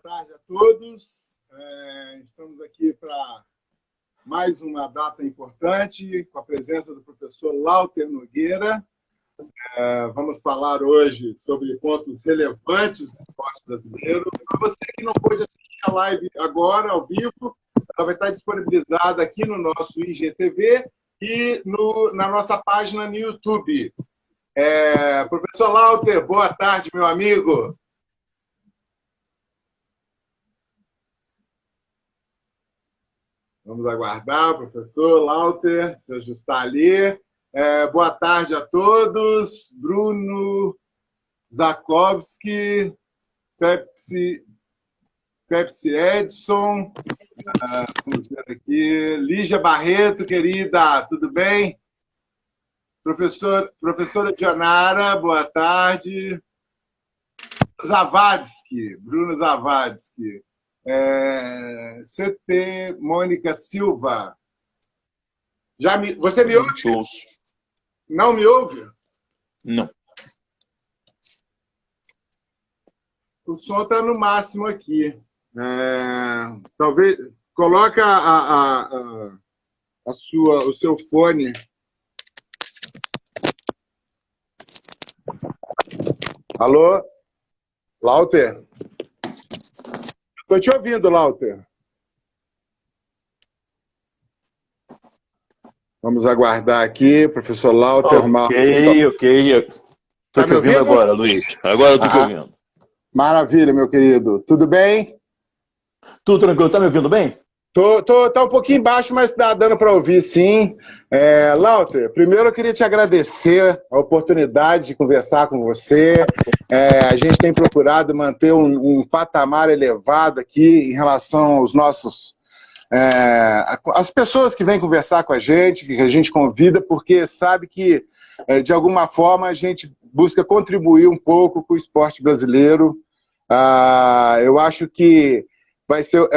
tarde a todos. Estamos aqui para mais uma data importante, com a presença do professor Lauter Nogueira. Vamos falar hoje sobre pontos relevantes do esporte brasileiro. Para você que não pôde assistir a live agora, ao vivo, ela vai estar disponibilizada aqui no nosso IGTV e na nossa página no YouTube. Professor Lauter, boa tarde, meu amigo. Vamos aguardar o professor Lauter se ajustar ali. Boa tarde a todos. Bruno Zakowski, Pepsi Edson, vamos ver aqui. Lígia Barreto, querida, tudo bem? Professora Dionara, boa tarde. Bruno Zavadsky. CT Mônica Silva. Você me ouve? Não me ouve? Não. O som está no máximo aqui. Talvez coloca o seu fone. Alô? Lauter? Estou te ouvindo, Lauter. Vamos aguardar aqui, professor Lauter. Ok. Estou te ouvindo agora, Luiz. Agora eu estou te ouvindo. Maravilha, meu querido. Tudo bem? Tudo tranquilo. Está me ouvindo bem? Tá um pouquinho baixo, mas está dando para ouvir, sim. Lauter, primeiro eu queria te agradecer a oportunidade de conversar com você. A gente tem procurado manter um patamar elevado aqui em relação aos nossos... as pessoas que vêm conversar com a gente, que a gente convida, porque sabe que, de alguma forma, a gente busca contribuir um pouco com o esporte brasileiro. Eu acho que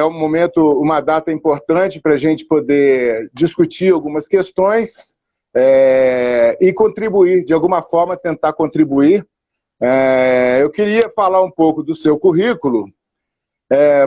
um momento, uma data importante para a gente poder discutir algumas questões e contribuir, de alguma forma, tentar contribuir. Eu queria falar um pouco do seu currículo.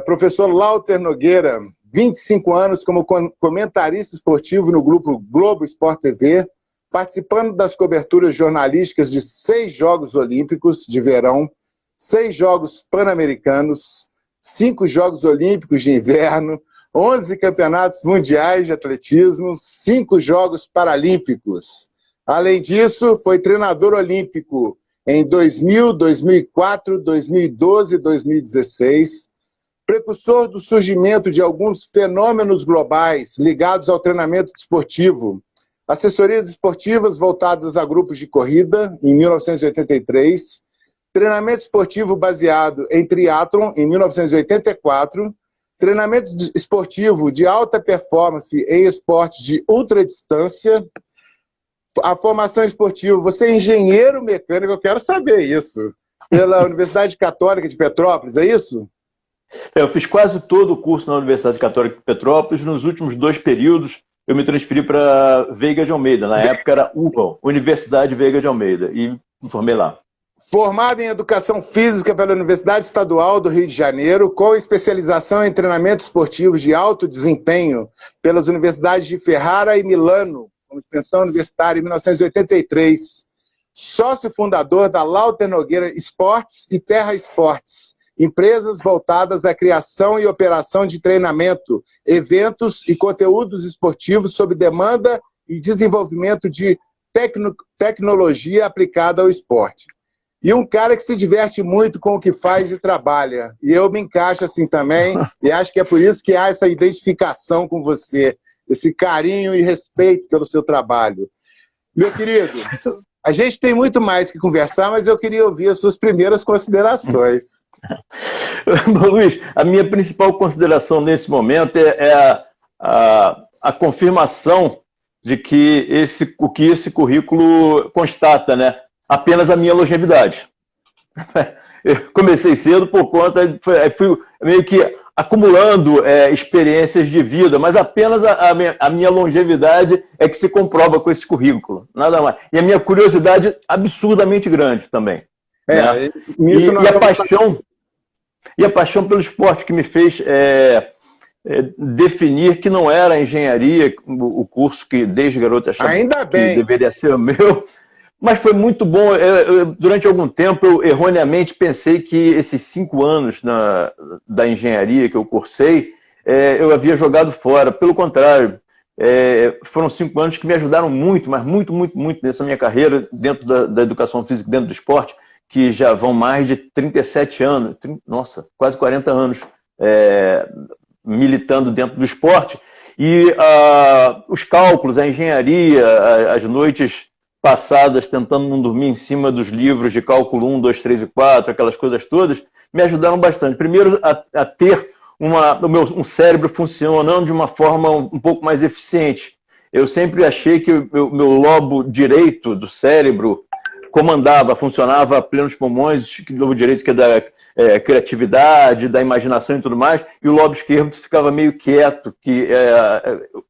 Professor Lauter Nogueira, 25 anos como comentarista esportivo no grupo Globo Sport TV, participando das coberturas jornalísticas de 6 Jogos Olímpicos de verão, 6 Jogos Pan-Americanos, 5 Jogos Olímpicos de inverno, 11 Campeonatos Mundiais de Atletismo, 5 Jogos Paralímpicos. Além disso, foi treinador olímpico em 2000, 2004, 2012 e 2016, precursor do surgimento de alguns fenômenos globais ligados ao treinamento esportivo, assessorias esportivas voltadas a grupos de corrida, em 1983, treinamento esportivo baseado em triatlon, em 1984, treinamento esportivo de alta performance em esporte de ultradistância, a formação esportiva, você é engenheiro mecânico, eu quero saber isso, pela Universidade Católica de Petrópolis, é isso? Eu fiz quase todo o curso na Universidade Católica de Petrópolis. Nos últimos 2 períodos, eu me transferi para Veiga de Almeida. Na época era UVA, Universidade Veiga de Almeida, e me formei lá. Formado em Educação Física pela Universidade Estadual do Rio de Janeiro, com especialização em treinamento esportivo de alto desempenho pelas universidades de Ferrara e Milano, com extensão universitária em 1983. Sócio fundador da Lauter Nogueira Esportes e Terra Esportes, empresas voltadas à criação e operação de treinamento, eventos e conteúdos esportivos sob demanda e desenvolvimento de tecnologia aplicada ao esporte. E um cara que se diverte muito com o que faz e trabalha. E eu me encaixo assim também, e acho que é por isso que há essa identificação com você, esse carinho e respeito pelo seu trabalho. Meu querido, a gente tem muito mais que conversar, mas eu queria ouvir as suas primeiras considerações. Luiz, a minha principal consideração nesse momento é a confirmação de que esse currículo constata, né? Apenas a minha longevidade. Eu comecei cedo por conta, fui meio que acumulando experiências de vida, mas apenas a minha longevidade é que se comprova com esse currículo, nada mais. E a minha curiosidade absurdamente grande também. Né? E a paixão... E a paixão pelo esporte que me fez definir que não era a engenharia, o curso que desde garoto achava que deveria ser o meu. Mas foi muito bom. Durante algum tempo, eu erroneamente pensei que esses 5 anos da engenharia que eu cursei, eu havia jogado fora. Pelo contrário, foram 5 anos que me ajudaram muito, mas muito, muito, muito nessa minha carreira dentro da educação física, dentro do esporte, que já vão mais de 37 anos, nossa, quase 40 anos militando dentro do esporte. E os cálculos, a engenharia, as noites passadas tentando não dormir em cima dos livros de cálculo 1, 2, 3 e 4, aquelas coisas todas, me ajudaram bastante. Primeiro, a ter um cérebro funcionando de uma forma um pouco mais eficiente. Eu sempre achei que o meu lobo direito do cérebro funcionava a plenos pulmões, o lobo direito que é da criatividade, da imaginação e tudo mais, e o lobo esquerdo ficava meio quieto,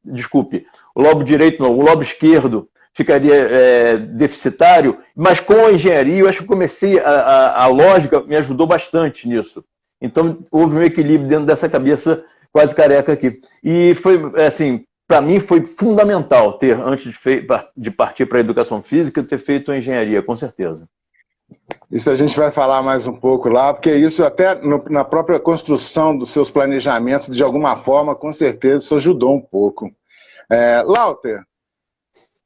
desculpe, o lobo direito não, o lobo esquerdo ficaria deficitário, mas com a engenharia eu acho que comecei, a lógica me ajudou bastante nisso. Então houve um equilíbrio dentro dessa cabeça quase careca aqui. E foi, assim, para mim foi fundamental ter, antes de partir para a educação física, ter feito a engenharia, com certeza. Isso a gente vai falar mais um pouco lá, porque isso até na própria construção dos seus planejamentos, de alguma forma, com certeza, isso ajudou um pouco. Lauter,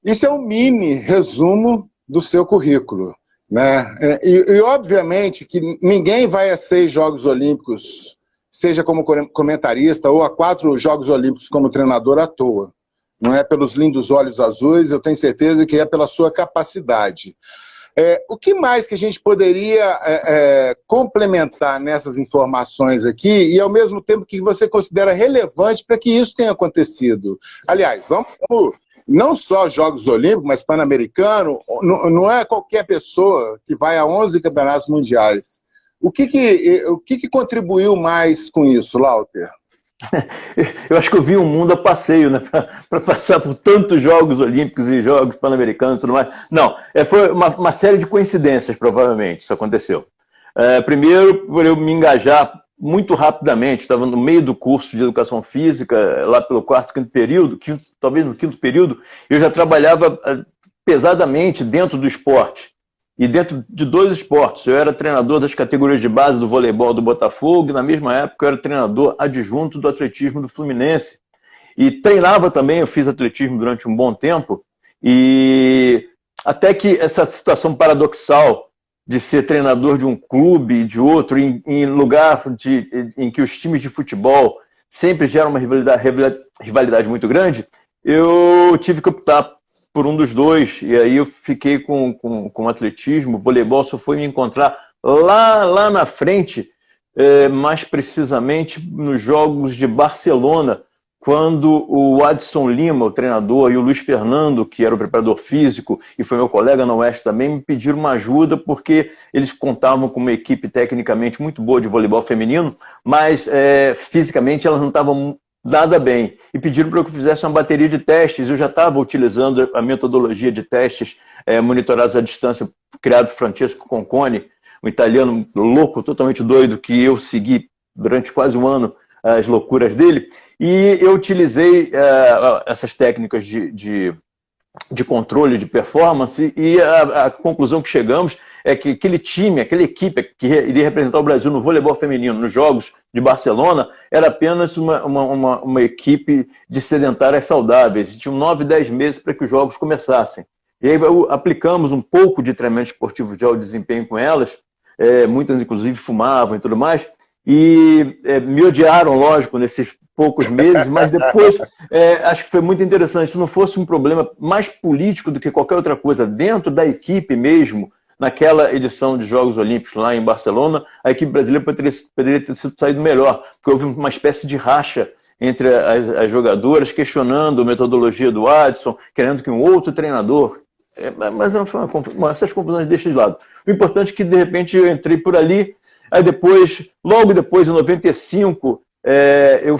isso é um mini resumo do seu currículo, né? E obviamente que ninguém vai a 6 Jogos Olímpicos, seja como comentarista, ou a 4 Jogos Olímpicos como treinador à toa. Não é pelos lindos olhos azuis, eu tenho certeza que é pela sua capacidade. O que mais que a gente poderia complementar nessas informações aqui e, ao mesmo tempo, que você considera relevante para que isso tenha acontecido? Aliás, vamos não só Jogos Olímpicos, mas Pan-Americano, não é qualquer pessoa que vai a 11 campeonatos mundiais. O que contribuiu mais com isso, Lauter? Eu acho que eu vi um mundo a passeio, né? Para passar por tantos Jogos Olímpicos e Jogos Pan-Americanos e tudo mais. Não, foi uma série de coincidências, provavelmente, isso aconteceu. Primeiro, por eu me engajar muito rapidamente, estava no meio do curso de Educação Física, lá pelo 4º, 5º período, talvez no 5º período, eu já trabalhava pesadamente dentro do esporte. E dentro de 2 esportes, eu era treinador das categorias de base do voleibol do Botafogo, e na mesma época eu era treinador adjunto do atletismo do Fluminense. E treinava também, eu fiz atletismo durante um bom tempo, e até que essa situação paradoxal de ser treinador de um clube e de outro, em lugar em que os times de futebol sempre geram uma rivalidade muito grande, eu tive que optar por um dos 2, e aí eu fiquei com atletismo. O voleibol só foi me encontrar lá na frente, mais precisamente nos Jogos de Barcelona, quando o Adson Lima, o treinador, e o Luiz Fernando, que era o preparador físico e foi meu colega na Oeste também, me pediram uma ajuda porque eles contavam com uma equipe tecnicamente muito boa de voleibol feminino, mas fisicamente elas não estavam nada bem. E pediram para que eu fizesse uma bateria de testes. Eu já estava utilizando a metodologia de testes monitorados à distância, criado por Francesco Conconi, um italiano louco, totalmente doido, que eu segui durante quase um ano as loucuras dele. E eu utilizei essas técnicas de controle de performance, e a conclusão que chegamos é que aquele time, aquela equipe que iria representar o Brasil no voleibol feminino, nos Jogos de Barcelona, era apenas uma equipe de sedentárias saudáveis. E tinham 9, 10 meses para que os Jogos começassem. E aí aplicamos um pouco de treinamento esportivo de alto desempenho com elas, muitas inclusive fumavam e tudo mais, e me odiaram, lógico, nesses poucos meses, mas depois acho que foi muito interessante. Se não fosse um problema mais político do que qualquer outra coisa, dentro da equipe mesmo, naquela edição de Jogos Olímpicos lá em Barcelona, a equipe brasileira poderia ter saído melhor, porque houve uma espécie de racha entre as jogadoras, questionando a metodologia do Adson, querendo que um outro treinador... Mas essas confusões deixam de lado. O importante é que, de repente, eu entrei por ali, aí depois, logo depois, em 95, eu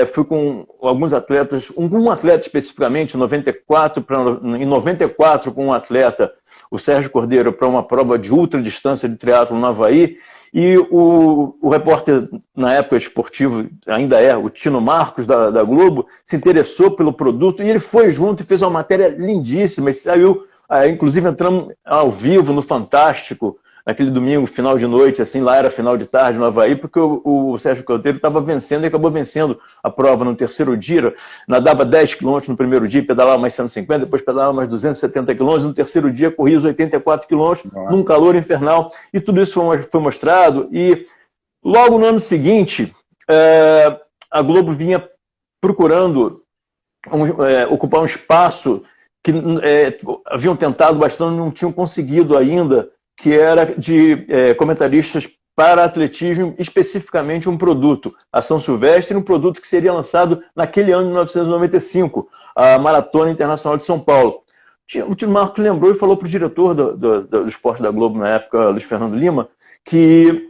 fui com alguns atletas, um atleta especificamente, em 94, com um atleta o Sérgio Cordeiro para uma prova de ultradistância de triatlo no Havaí, e o repórter, na época esportivo, ainda o Tino Marcos, da Globo, se interessou pelo produto, e ele foi junto e fez uma matéria lindíssima, e saiu, inclusive entramos ao vivo no Fantástico, naquele domingo, final de noite, assim, lá era final de tarde no Havaí, porque o Sérgio Cordeiro estava vencendo e acabou vencendo a prova no terceiro dia, nadava 10 quilômetros no primeiro dia, pedalava mais 150, depois pedalava mais 270 quilômetros, no terceiro dia corria os 84 quilômetros, num calor infernal, e tudo isso foi mostrado, e logo no ano seguinte, a Globo vinha procurando ocupar um espaço que haviam tentado bastante, não tinham conseguido ainda, que era de comentaristas para atletismo, especificamente um produto, a São Silvestre, um produto que seria lançado naquele ano de 1995, a Maratona Internacional de São Paulo. O Tino Marcos lembrou e falou para o diretor do esporte da Globo, na época, Luiz Fernando Lima, que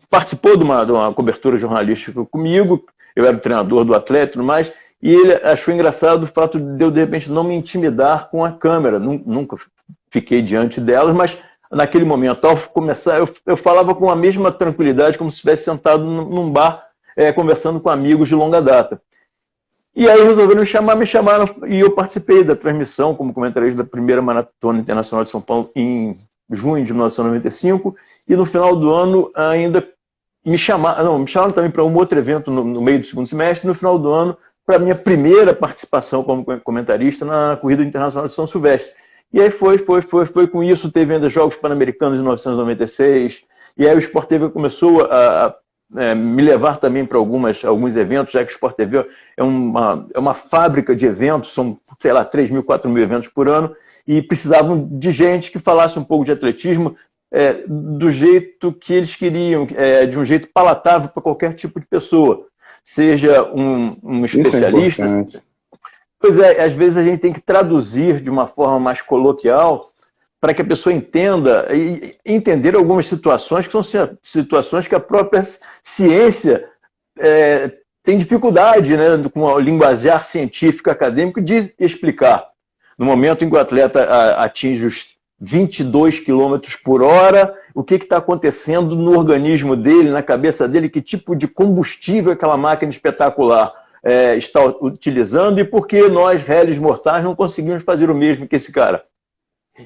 participou de uma cobertura jornalística comigo, eu era o treinador do atleta e tudo mais, e ele achou engraçado o fato de eu, de repente, não me intimidar com a câmera. Nunca fiquei diante delas, mas naquele momento, ao começar, eu falava com a mesma tranquilidade, como se estivesse sentado num bar, conversando com amigos de longa data. E aí resolveram me chamaram, e eu participei da transmissão como comentarista da primeira Maratona Internacional de São Paulo em junho de 1995, e no final do ano ainda me chamaram também para um outro evento no meio do segundo semestre, e no final do ano, para a minha primeira participação como comentarista na Corrida Internacional de São Silvestre. E aí foi com isso, teve ainda Jogos Pan-Americanos de 1996, e aí o Sport TV começou a me levar também para alguns eventos, já que o Sport TV é uma fábrica de eventos, são, sei lá, 3.000, 4.000 eventos por ano, e precisavam de gente que falasse um pouco de atletismo do jeito que eles queriam, de um jeito palatável para qualquer tipo de pessoa, seja um especialista. Isso é. Pois às vezes a gente tem que traduzir de uma forma mais coloquial para que a pessoa entenda e entender algumas situações que são situações que a própria ciência tem dificuldade, né, com o linguajar científico acadêmico de explicar. No momento em que o atleta atinge os 22 km por hora, o que está acontecendo no organismo dele, na cabeça dele, que tipo de combustível aquela máquina espetacular está utilizando, e por que nós, réis mortais, não conseguimos fazer o mesmo que esse cara.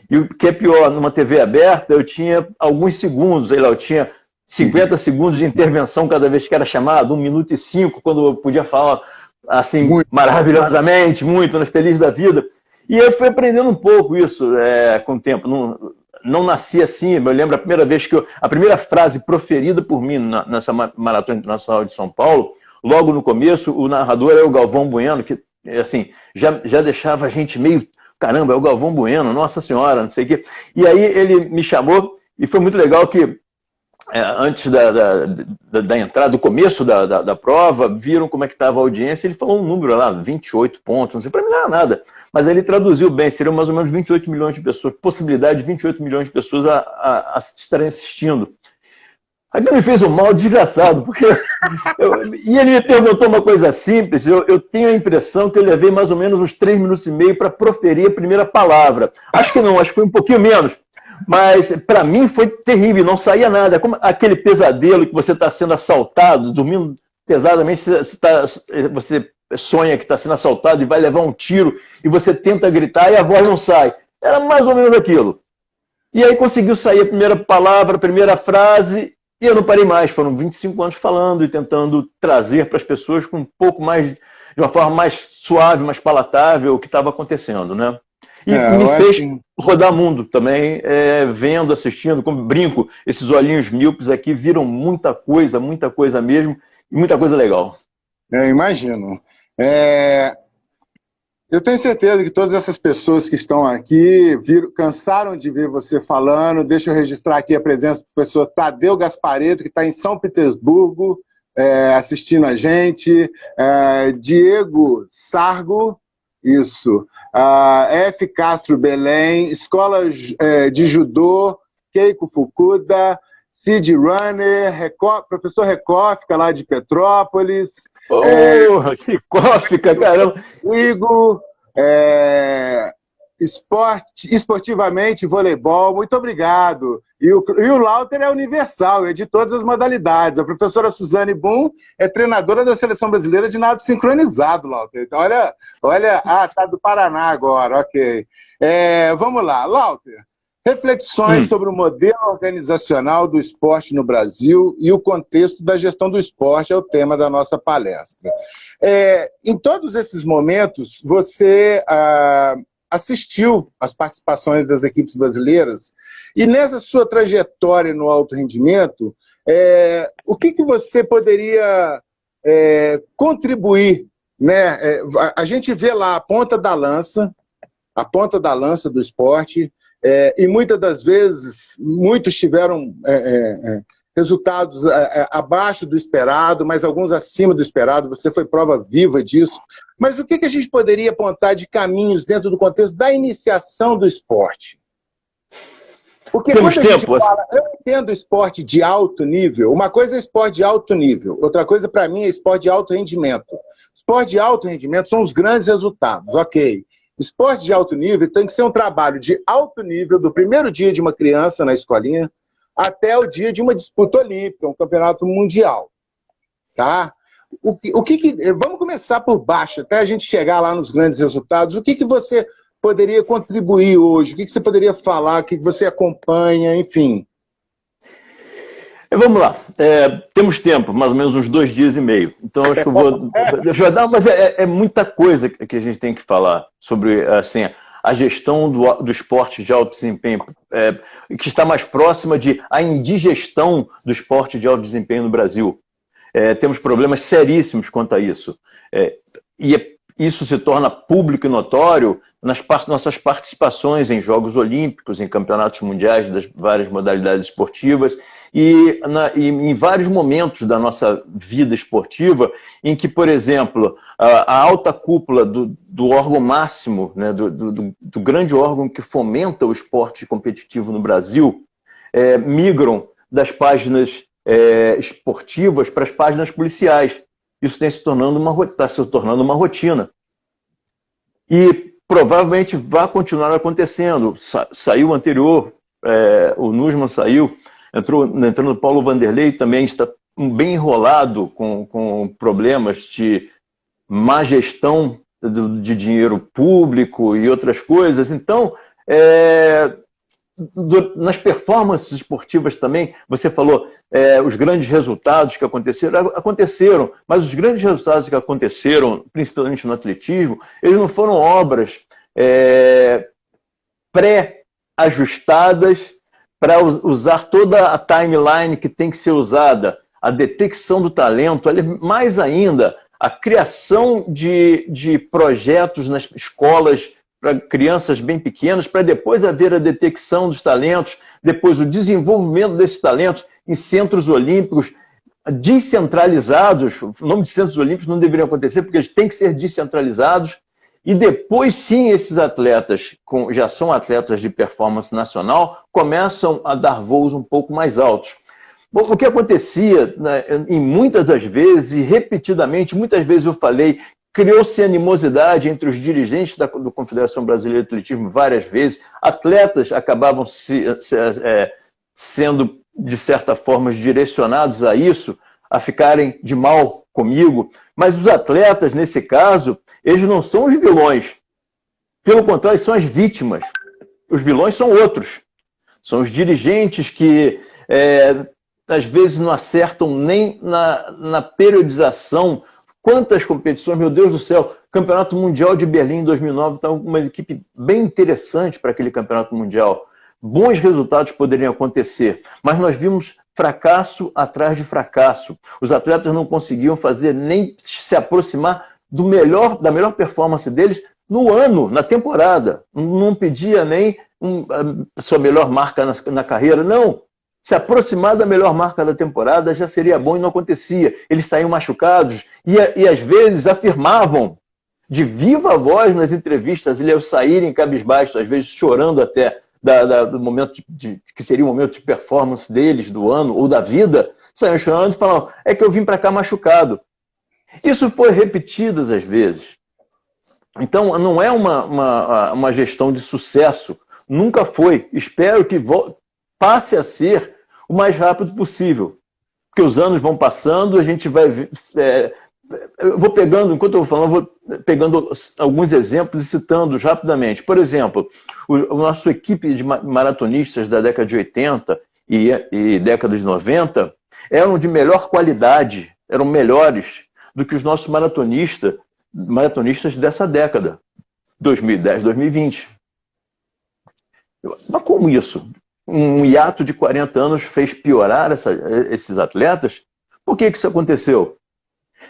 E o que é pior, numa TV aberta, eu tinha alguns segundos, sei lá, eu tinha 50 segundos de intervenção cada vez que era chamado, 1 minuto e 5, quando eu podia falar assim, maravilhosamente, muito, feliz da vida. E eu fui aprendendo um pouco isso com o tempo. Não nasci assim, eu lembro a primeira vez a primeira frase proferida por mim nessa Maratona Internacional de São Paulo, logo no começo, o narrador é o Galvão Bueno, que assim, já deixava a gente meio, caramba, é o Galvão Bueno, nossa senhora, não sei o quê. E aí ele me chamou, e foi muito legal que antes da entrada, do começo da prova, viram como é que estava a audiência, ele falou um número lá, 28 pontos, não sei, para mim não era nada. Mas ele traduziu bem, seriam mais ou menos 28 milhões de pessoas, possibilidade de 28 milhões de pessoas a estarem assistindo. Aí ele me fez um mal desgraçado, porque e ele me perguntou uma coisa simples, eu tenho a impressão que eu levei mais ou menos uns 3 minutos e meio para proferir a primeira palavra. Acho que não, acho que foi um pouquinho menos. Mas para mim foi terrível, não saía nada. Como aquele pesadelo que você está sendo assaltado, dormindo pesadamente, você sonha que está sendo assaltado e vai levar um tiro, e você tenta gritar e a voz não sai. Era mais ou menos aquilo. E aí conseguiu sair a primeira palavra, a primeira frase, e eu não parei mais. Foram 25 anos falando e tentando trazer para as pessoas com um pouco mais, de uma forma mais suave, mais palatável, o que estava acontecendo, né? E me fez rodar mundo também, vendo, assistindo, como brinco, esses olhinhos míopes aqui viram muita coisa mesmo, e muita coisa legal. Imagino. Eu tenho certeza que todas essas pessoas que estão aqui cansaram de ver você falando. Deixa eu registrar aqui a presença do professor Tadeu Gasparetto, que está em São Petersburgo, assistindo a gente. Diego Sargo, isso. F. Castro Belém, Escola de Judô, Keiko Fukuda, Cid Runner, professor Recófica, lá de Petrópolis. Que Cófica, caramba! Igor, esportivamente, voleibol, muito obrigado. E o Lauter é universal, é de todas as modalidades. A professora Suzane Boom é treinadora da Seleção Brasileira de nado sincronizado, Lauter. Então, olha, tá do Paraná agora, ok. Vamos lá, Lauter. Reflexões sobre o modelo organizacional do esporte no Brasil e o contexto da gestão do esporte é o tema da nossa palestra. Em todos esses momentos, você assistiu às participações das equipes brasileiras e nessa sua trajetória no alto rendimento, o que você poderia contribuir, né? A gente vê lá a ponta da lança do esporte, e muitas das vezes, muitos tiveram resultados abaixo do esperado, mas alguns acima do esperado, você foi prova viva disso. Mas o que a gente poderia apontar de caminhos dentro do contexto da iniciação do esporte? Porque quando a gente fala, eu entendo esporte de alto nível, uma coisa é esporte de alto nível, outra coisa para mim é esporte de alto rendimento. Esporte de alto rendimento são os grandes resultados, ok. Esporte de alto nível tem que ser um trabalho de alto nível do primeiro dia de uma criança na escolinha até o dia de uma disputa olímpica, um campeonato mundial. Tá? Vamos começar por baixo, até a gente chegar lá nos grandes resultados. O que você poderia contribuir hoje? O que você poderia falar? O que você acompanha? Enfim. Vamos lá. Temos tempo, mais ou menos uns 2 dias e meio. Então, acho que eu vou... Mas é muita coisa que a gente tem que falar sobre assim, a gestão do esporte de alto desempenho, que está mais próxima a indigestão do esporte de alto desempenho no Brasil. Temos problemas seríssimos quanto a isso. Isso se torna público e notório nas nossas participações em Jogos Olímpicos, em campeonatos mundiais das várias modalidades esportivas e em vários momentos da nossa vida esportiva em que, por exemplo, a alta cúpula do órgão máximo, né, do grande órgão que fomenta o esporte competitivo no Brasil, migram das páginas esportivas para as páginas policiais. Isso está se tornando uma rotina. E provavelmente vai continuar acontecendo. Saiu o anterior, o Nussmann saiu, entrando o Paulo Vanderlei, também está bem enrolado com problemas de má gestão de dinheiro público e outras coisas. Então, nas performances esportivas também, você falou, os grandes resultados que aconteceram, mas os grandes resultados que aconteceram, principalmente no atletismo, eles não foram obras pré-ajustadas para usar toda a timeline que tem que ser usada, a detecção do talento, mais ainda, a criação de projetos nas escolas para crianças bem pequenas, para depois haver a detecção dos talentos, depois o desenvolvimento desses talentos em centros olímpicos descentralizados. O nome de centros olímpicos não deveria acontecer, porque eles têm que ser descentralizados. E depois, sim, esses atletas, já são atletas de performance nacional, começam a dar voos um pouco mais altos. Bom, o que acontecia, né, em muitas das vezes, e repetidamente, muitas vezes eu falei, criou-se animosidade entre os dirigentes da Confederação Brasileira de Atletismo várias vezes. Atletas acabavam sendo, de certa forma, direcionados a isso, a ficarem de mal comigo. Mas os atletas, nesse caso, eles não são os vilões. Pelo contrário, são as vítimas. Os vilões são outros. São os dirigentes que, às vezes, não acertam nem na periodização. Quantas competições, meu Deus do céu, Campeonato Mundial de Berlim em 2009, estava com uma equipe bem interessante para aquele Campeonato Mundial. Bons resultados poderiam acontecer, mas nós vimos fracasso atrás de fracasso. Os atletas não conseguiam fazer nem se aproximar da melhor performance deles no ano, na temporada. Não pedia nem a sua melhor marca na carreira, não. Se aproximar da melhor marca da temporada já seria bom e não acontecia. Eles saíam machucados e às vezes afirmavam de viva voz nas entrevistas, eles saírem cabisbaixos, às vezes chorando até do momento que seria o momento de performance deles, do ano ou da vida, saíam chorando e falavam, é que eu vim para cá machucado. Isso foi repetidas às vezes. Então, não é uma gestão de sucesso, nunca foi. Espero que passe a ser o mais rápido possível, porque os anos vão passando, a gente vai... eu vou pegando, enquanto eu vou falando, eu vou pegando alguns exemplos e citando-os rapidamente. Por exemplo, a nossa equipe de maratonistas da década de 80 e década de 90 eram de melhor qualidade, eram melhores do que os nossos maratonistas dessa década, 2010, 2020. Mas como isso? Um hiato de 40 anos fez piorar esses atletas? Por que isso aconteceu?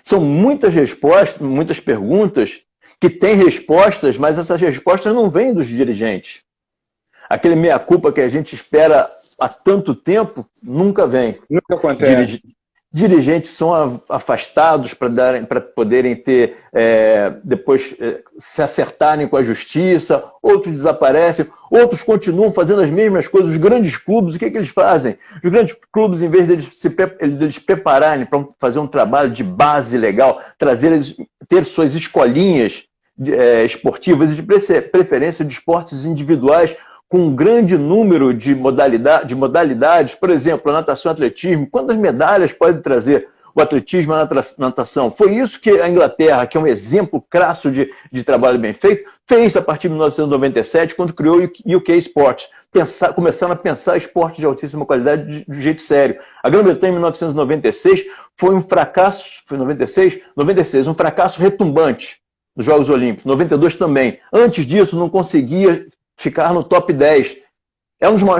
São muitas respostas, muitas perguntas que têm respostas, mas essas respostas não vêm dos dirigentes. Aquele meia-culpa que a gente espera há tanto tempo, nunca vem. Nunca acontece. Dirigentes são afastados para poderem ter, depois se acertarem com a justiça, outros desaparecem, outros continuam fazendo as mesmas coisas. Os grandes clubes, o que eles fazem? Os grandes clubes, em vez de eles prepararem para fazer um trabalho de base legal, ter suas escolinhas esportivas e de preferência de esportes individuais, com um grande número de modalidades, por exemplo, a natação e atletismo, quantas medalhas pode trazer o atletismo e a natação? Foi isso que a Inglaterra, que é um exemplo crasso de trabalho bem feito, fez a partir de 1997, quando criou o UK Sports, começando a pensar esporte de altíssima qualidade de jeito sério. A Grã-Bretanha, em 1996, foi um fracasso, foi 96, um fracasso retumbante nos Jogos Olímpicos, 92 também. Antes disso, não conseguia ficar no top 10. É uma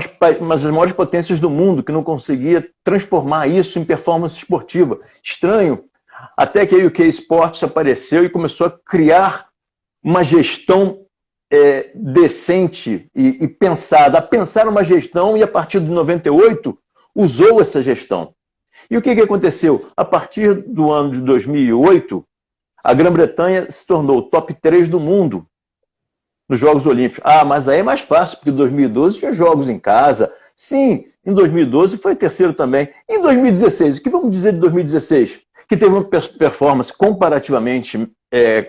das maiores potências do mundo que não conseguia transformar isso em performance esportiva. Estranho. Até que a UK Sports apareceu e começou a criar uma gestão decente e pensada. A pensar uma gestão e, a partir de 98, usou essa gestão. E o que aconteceu? A partir do ano de 2008, a Grã-Bretanha se tornou o top 3 do mundo nos Jogos Olímpicos. Ah, mas aí é mais fácil, porque em 2012 tinha jogos em casa. Sim, em 2012 foi terceiro também. Em 2016, o que vamos dizer de 2016? Que teve uma performance comparativamente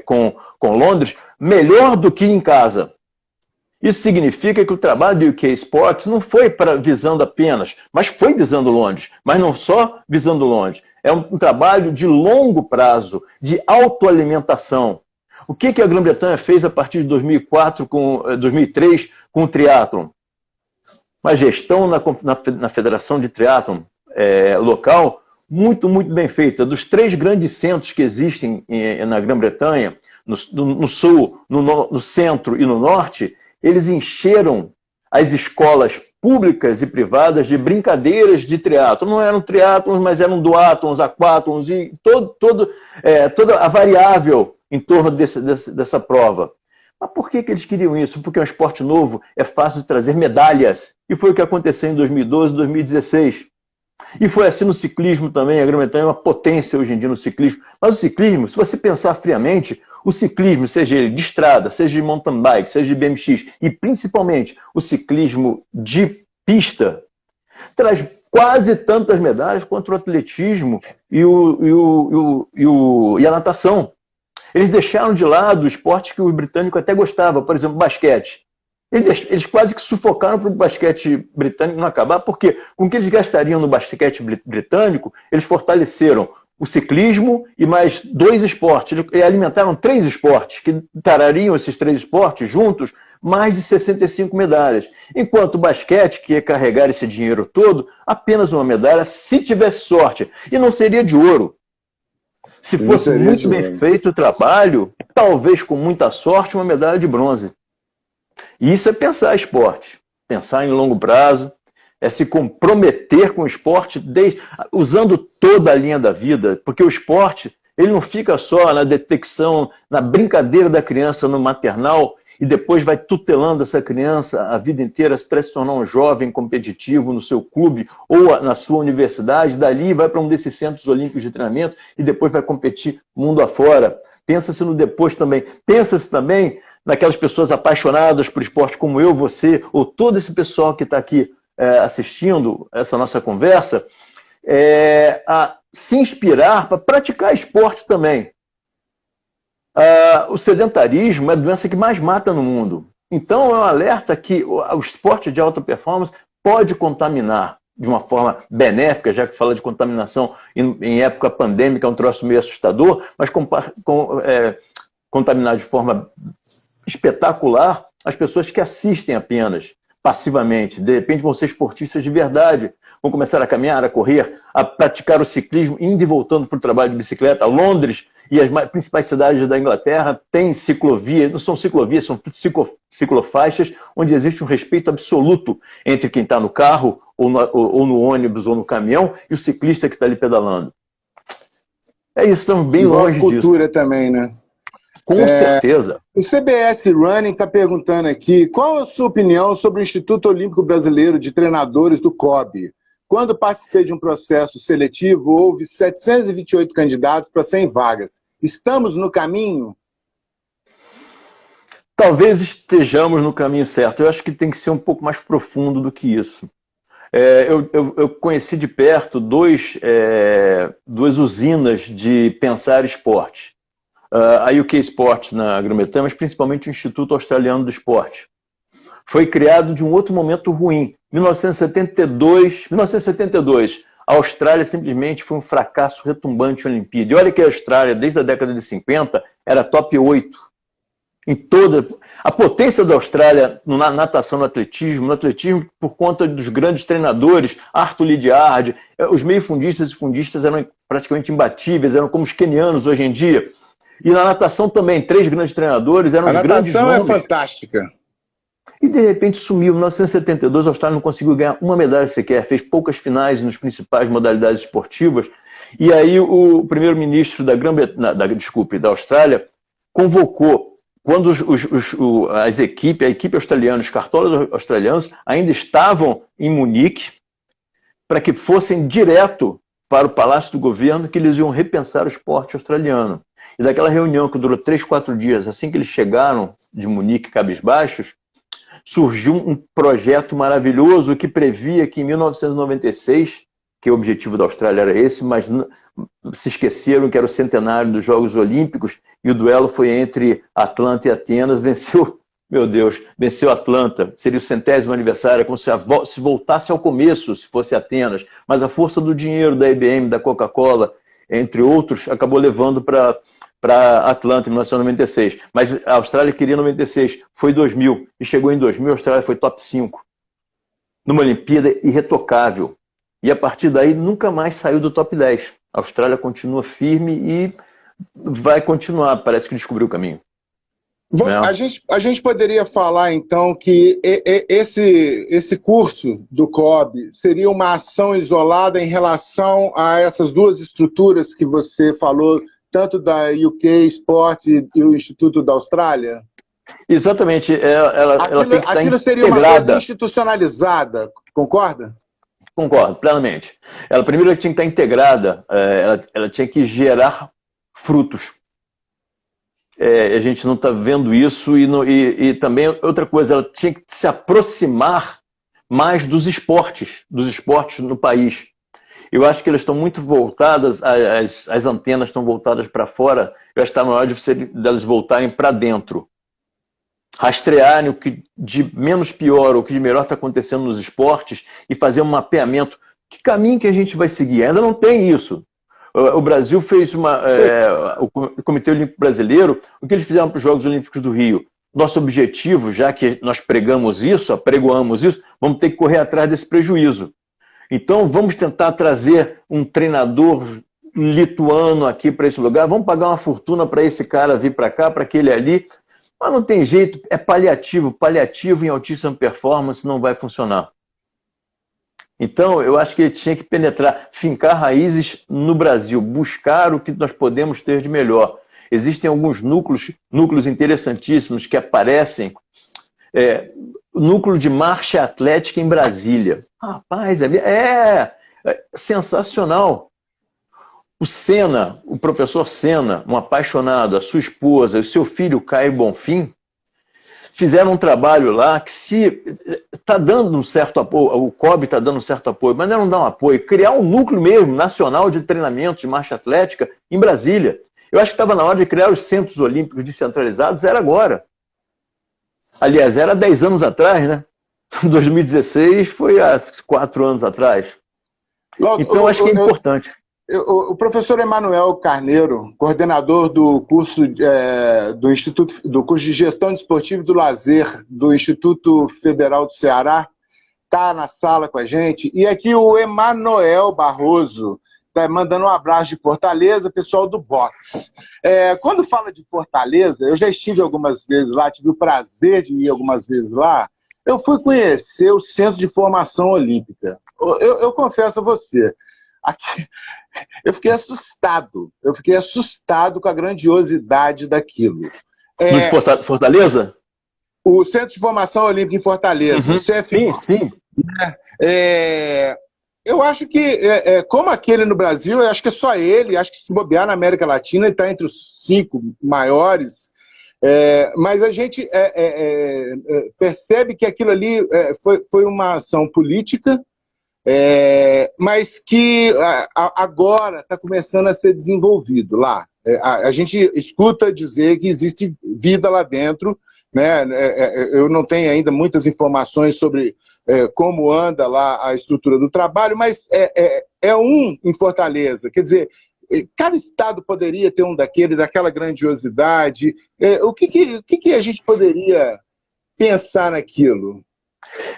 com Londres melhor do que em casa. Isso significa que o trabalho do UK Sports não foi visando apenas, mas foi visando Londres. Mas não só visando Londres. É um trabalho de longo prazo, de autoalimentação. O que a Grã-Bretanha fez a partir de 2003 com o triatlon? Uma gestão na Federação de Triatlon local muito, muito bem feita. Dos 3 grandes centros que existem na Grã-Bretanha, no sul, no centro e no norte, eles encheram as escolas públicas e privadas de brincadeiras de triatlon. Não eram triatlons, mas eram duatlons, aquatlons e toda a variável em torno dessa prova. Mas por que eles queriam isso? Porque é um esporte novo, é fácil de trazer medalhas. E foi o que aconteceu em 2012, 2016. E foi assim no ciclismo também. A Grã-Bretanha é uma potência hoje em dia no ciclismo. Mas o ciclismo, se você pensar friamente, o ciclismo, seja ele de estrada, seja de mountain bike, seja de BMX, e principalmente o ciclismo de pista, traz quase tantas medalhas quanto o atletismo e a natação. Eles deixaram de lado o esporte que o britânico até gostava, por exemplo, basquete. Eles quase que sufocaram para o basquete britânico não acabar, porque com o que eles gastariam no basquete britânico, eles fortaleceram o ciclismo e mais 2 esportes. Eles alimentaram 3 esportes, que trariam esses 3 esportes juntos mais de 65 medalhas. Enquanto o basquete, que ia carregar esse dinheiro todo, apenas uma medalha, se tivesse sorte. E não seria de ouro. Se fosse muito bem feito o trabalho, talvez com muita sorte, uma medalha de bronze. E isso é pensar esporte, pensar em longo prazo, é se comprometer com o esporte, usando toda a linha da vida, porque o esporte ele não fica só na detecção, na brincadeira da criança no maternal, e depois vai tutelando essa criança a vida inteira para se tornar um jovem competitivo no seu clube ou na sua universidade, dali vai para um desses centros olímpicos de treinamento e depois vai competir mundo afora. Pensa-se no depois também. Pensa-se também naquelas pessoas apaixonadas por esporte como eu, você, ou todo esse pessoal que está aqui assistindo essa nossa conversa, a se inspirar para praticar esporte também. O sedentarismo é a doença que mais mata no mundo. Então, é um alerta que o esporte de alta performance pode contaminar de uma forma benéfica, já que fala de contaminação em época pandêmica, é um troço meio assustador, mas contaminar de forma espetacular as pessoas que assistem apenas, passivamente. De repente vão ser esportistas de verdade, vão começar a caminhar, a correr, a praticar o ciclismo, indo e voltando para o trabalho de bicicleta. Londres e as principais cidades da Inglaterra têm ciclovias, não são ciclovias, são ciclofaixas, onde existe um respeito absoluto entre quem está no carro, ou no ônibus, ou no caminhão, e o ciclista que está ali pedalando. É isso, estamos bem longe disso. Cultura também, né? Com certeza. O CBS Running está perguntando aqui, qual a sua opinião sobre o Instituto Olímpico Brasileiro de Treinadores do COB? Quando participei de um processo seletivo, houve 728 candidatos para 100 vagas. Estamos no caminho? Talvez estejamos no caminho certo. Eu acho que tem que ser um pouco mais profundo do que isso. Eu conheci de perto duas usinas de pensar esporte. A UK Sports na Grã-Bretanha, mas principalmente o Instituto Australiano do Esporte. Foi criado de um outro momento ruim. 1972, a Austrália simplesmente foi um fracasso retumbante em Olimpíada. E olha que a Austrália, desde a década de 50, era top 8. Em toda a potência da Austrália na natação, no atletismo por conta dos grandes treinadores, Arthur Lydiard, os meio-fundistas e fundistas eram praticamente imbatíveis, eram como os quenianos hoje em dia. E na natação também, 3 grandes treinadores, eram os grandes nomes. A natação é fantástica. E de repente sumiu. Em 1972, a Austrália não conseguiu ganhar uma medalha sequer, fez poucas finais nas principais modalidades esportivas. E aí o primeiro-ministro da Austrália convocou, quando a equipe australiana, os cartolas australianos, ainda estavam em Munique, para que fossem direto para o Palácio do Governo, que eles iam repensar o esporte australiano. E daquela reunião que durou 3, 4 dias, assim que eles chegaram de Munique, cabisbaixos, surgiu um projeto maravilhoso que previa que em 1996, que o objetivo da Austrália era esse, mas se esqueceram que era o centenário dos Jogos Olímpicos, e o duelo foi entre Atlanta e Atenas, venceu Atlanta, seria o 100º aniversário, como se voltasse ao começo, se fosse Atenas, mas a força do dinheiro da IBM, da Coca-Cola, entre outros, acabou levando para Atlanta em 1996. Mas a Austrália queria 96, foi 2000, e chegou em 2000, a Austrália foi top 5, numa Olimpíada irretocável. E a partir daí nunca mais saiu do top 10. A Austrália continua firme e vai continuar, parece que descobriu o caminho. A gente poderia falar, então, que esse curso do COB seria uma ação isolada em relação a essas duas estruturas que você falou, tanto da UK Sports e o Instituto da Austrália? Exatamente. Ela tem que estar aquilo seria uma coisa institucionalizada, concorda? Concordo, plenamente. Ela primeiro tinha que estar integrada, ela tinha que gerar frutos. A gente não está vendo isso e também outra coisa, ela tinha que se aproximar mais dos esportes no país. Eu acho que elas estão muito voltadas, as antenas estão voltadas para fora, eu acho que está na hora delas voltarem para dentro. Rastrearem o que de menos pior, o que de melhor está acontecendo nos esportes e fazer um mapeamento. Que caminho que a gente vai seguir? Ainda não tem isso. O Brasil fez o Comitê Olímpico Brasileiro, o que eles fizeram para os Jogos Olímpicos do Rio? Nosso objetivo, já que nós apregoamos isso, vamos ter que correr atrás desse prejuízo. Então, vamos tentar trazer um treinador lituano aqui para esse lugar, vamos pagar uma fortuna para esse cara vir para cá, para aquele ali, mas não tem jeito, é paliativo em altíssima performance não vai funcionar. Então, eu acho que ele tinha que penetrar, fincar raízes no Brasil, buscar o que nós podemos ter de melhor. Existem alguns núcleos interessantíssimos que aparecem. Núcleo de marcha atlética em Brasília. Rapaz, é sensacional. O professor Senna, um apaixonado, a sua esposa, o seu filho Caio Bonfim, fizeram um trabalho lá que se está dando um certo apoio, o COB está dando um certo apoio, mas não dá um apoio, criar um núcleo mesmo, nacional de treinamento de marcha atlética em Brasília. Eu acho que estava na hora de criar os centros olímpicos descentralizados, era agora. Aliás, era 10 anos atrás, né? 2016 foi há 4 anos atrás. Então, acho que é importante. O professor Emanuel Carneiro, coordenador do curso do curso de Gestão Desportiva e do Lazer do Instituto Federal do Ceará, está na sala com a gente. E aqui o Emanuel Barroso está mandando um abraço de Fortaleza, pessoal do boxe. Quando fala de Fortaleza, eu já estive algumas vezes lá, tive o prazer de ir algumas vezes lá. Eu fui conhecer o Centro de Formação Olímpica. Eu confesso a você, aqui, eu fiquei assustado com a grandiosidade daquilo. De Fortaleza? O Centro de Formação Olímpica em Fortaleza, o CFO. Sim. Eu acho que, como aquele no Brasil, eu acho que é só ele, acho que se bobear na América Latina, ele está entre os 5 maiores, mas a gente percebe que aquilo ali foi uma ação política, mas que agora está começando a ser desenvolvido lá. A gente escuta dizer que existe vida lá dentro, né? Eu não tenho ainda muitas informações sobre como anda lá a estrutura do trabalho, mas um em Fortaleza. Quer dizer, cada estado poderia ter um daquela grandiosidade. O que a gente poderia pensar naquilo?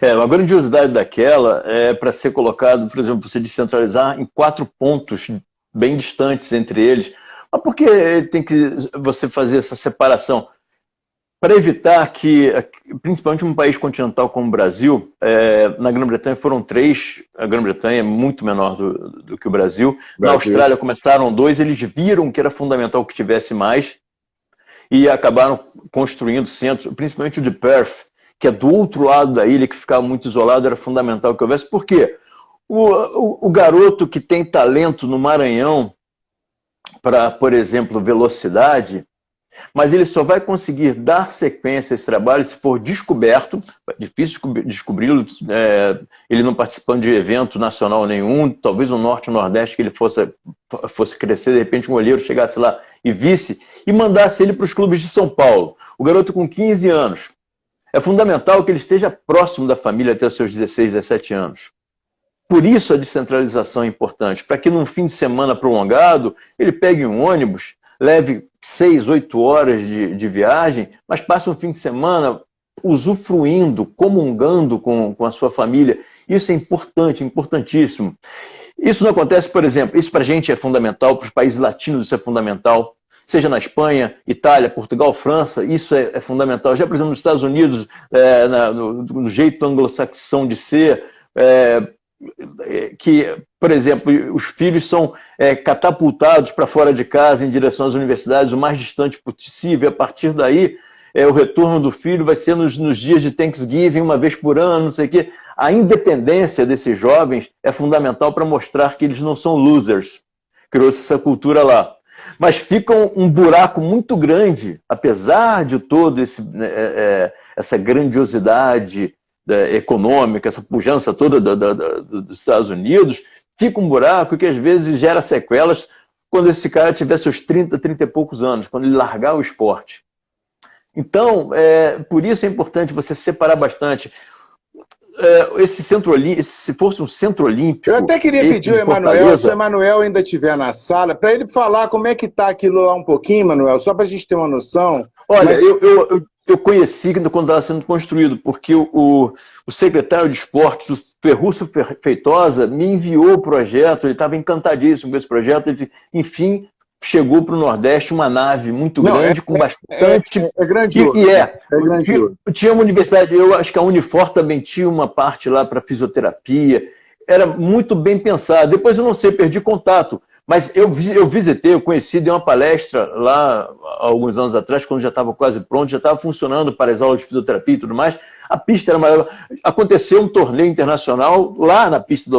A grandiosidade daquela é para ser colocado, por exemplo, você descentralizar em 4 pontos bem distantes entre eles. Mas por que tem que você fazer essa separação? Para evitar que, principalmente um país continental como o Brasil, na Grã-Bretanha foram 3, a Grã-Bretanha é muito menor do que o Brasil. Na Austrália começaram 2, eles viram que era fundamental que tivesse mais e acabaram construindo centros, principalmente o de Perth, que é do outro lado da ilha, que ficava muito isolado, era fundamental que houvesse. Por quê? O garoto que tem talento no Maranhão para, por exemplo, velocidade, mas ele só vai conseguir dar sequência a esse trabalho se for descoberto, difícil descobri-lo, ele não participando de evento nacional nenhum, talvez no Norte e no Nordeste que ele fosse crescer, de repente um olheiro chegasse lá e visse, e mandasse ele para os clubes de São Paulo. O garoto com 15 anos. É fundamental que ele esteja próximo da família até os seus 16, 17 anos. Por isso a descentralização é importante, para que num fim de semana prolongado, ele pegue um ônibus, leve 6, 8 horas de viagem, mas passe um fim de semana usufruindo, comungando com a sua família. Isso é importante, importantíssimo. Isso não acontece, por exemplo, isso para a gente é fundamental, para os países latinos isso é fundamental, seja na Espanha, Itália, Portugal, França, isso é fundamental. Já, por exemplo, nos Estados Unidos, no jeito anglo-saxão de ser, que, por exemplo, os filhos são catapultados para fora de casa em direção às universidades o mais distante possível. A partir daí, o retorno do filho vai ser nos dias de Thanksgiving, uma vez por ano, não sei o quê. A independência desses jovens é fundamental para mostrar que eles não são losers. Criou-se essa cultura lá. Mas fica um buraco muito grande, apesar de todo essa grandiosidade econômica, essa pujança toda dos Estados Unidos, fica um buraco que às vezes gera sequelas quando esse cara tiver seus 30, 30 e poucos anos, quando ele largar o esporte. Então, por isso é importante você separar bastante. Esse centro olímpico, se fosse um centro olímpico... Eu até queria pedir ao Emanuel, se o Emanuel ainda estiver na sala, para ele falar como é que está aquilo lá um pouquinho, Emanuel, só para a gente ter uma noção. Olha, eu conheci quando estava sendo construído, porque o secretário de esportes, o Ferruccio Feitosa, me enviou o projeto, ele estava encantadíssimo com esse projeto, ele, enfim, chegou para o Nordeste uma nave muito grande, com bastante... É grandioso. É grandioso. Tinha uma universidade, eu acho que a Unifor também tinha uma parte lá para fisioterapia, era muito bem pensado. Depois eu não sei, perdi contato, mas eu visitei, eu conheci, dei uma palestra lá há alguns anos atrás, quando já estava quase pronto, já estava funcionando para as aulas de fisioterapia e tudo mais. A pista era maior. Aconteceu um torneio internacional lá na pista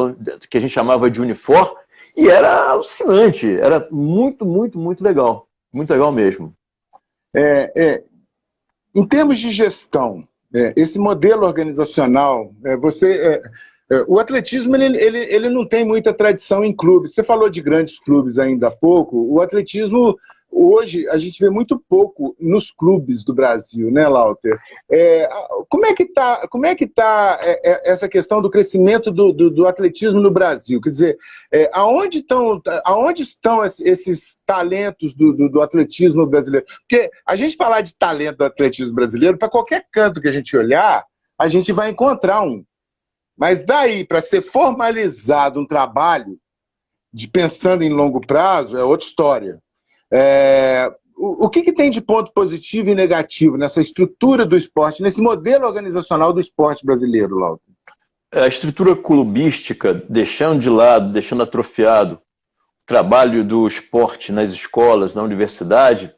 que a gente chamava de Unifor, e era alucinante, era muito, muito, muito legal. Muito legal mesmo. Em termos de gestão, esse modelo organizacional, o atletismo ele não tem muita tradição em clubes. Você falou de grandes clubes ainda há pouco. O atletismo, hoje a gente vê muito pouco nos clubes do Brasil, né, Lauter? Como é que tá essa questão do crescimento do atletismo no Brasil? Quer dizer, aonde estão esses talentos do atletismo brasileiro? Porque a gente falar de talento do atletismo brasileiro, para qualquer canto que a gente olhar, a gente vai encontrar um. Mas daí, para ser formalizado um trabalho, pensando em longo prazo, é outra história. O que tem de ponto positivo e negativo nessa estrutura do esporte, nesse modelo organizacional do esporte brasileiro, Lauter? A estrutura clubística, deixando de lado, deixando atrofiado o trabalho do esporte nas escolas, na universidade,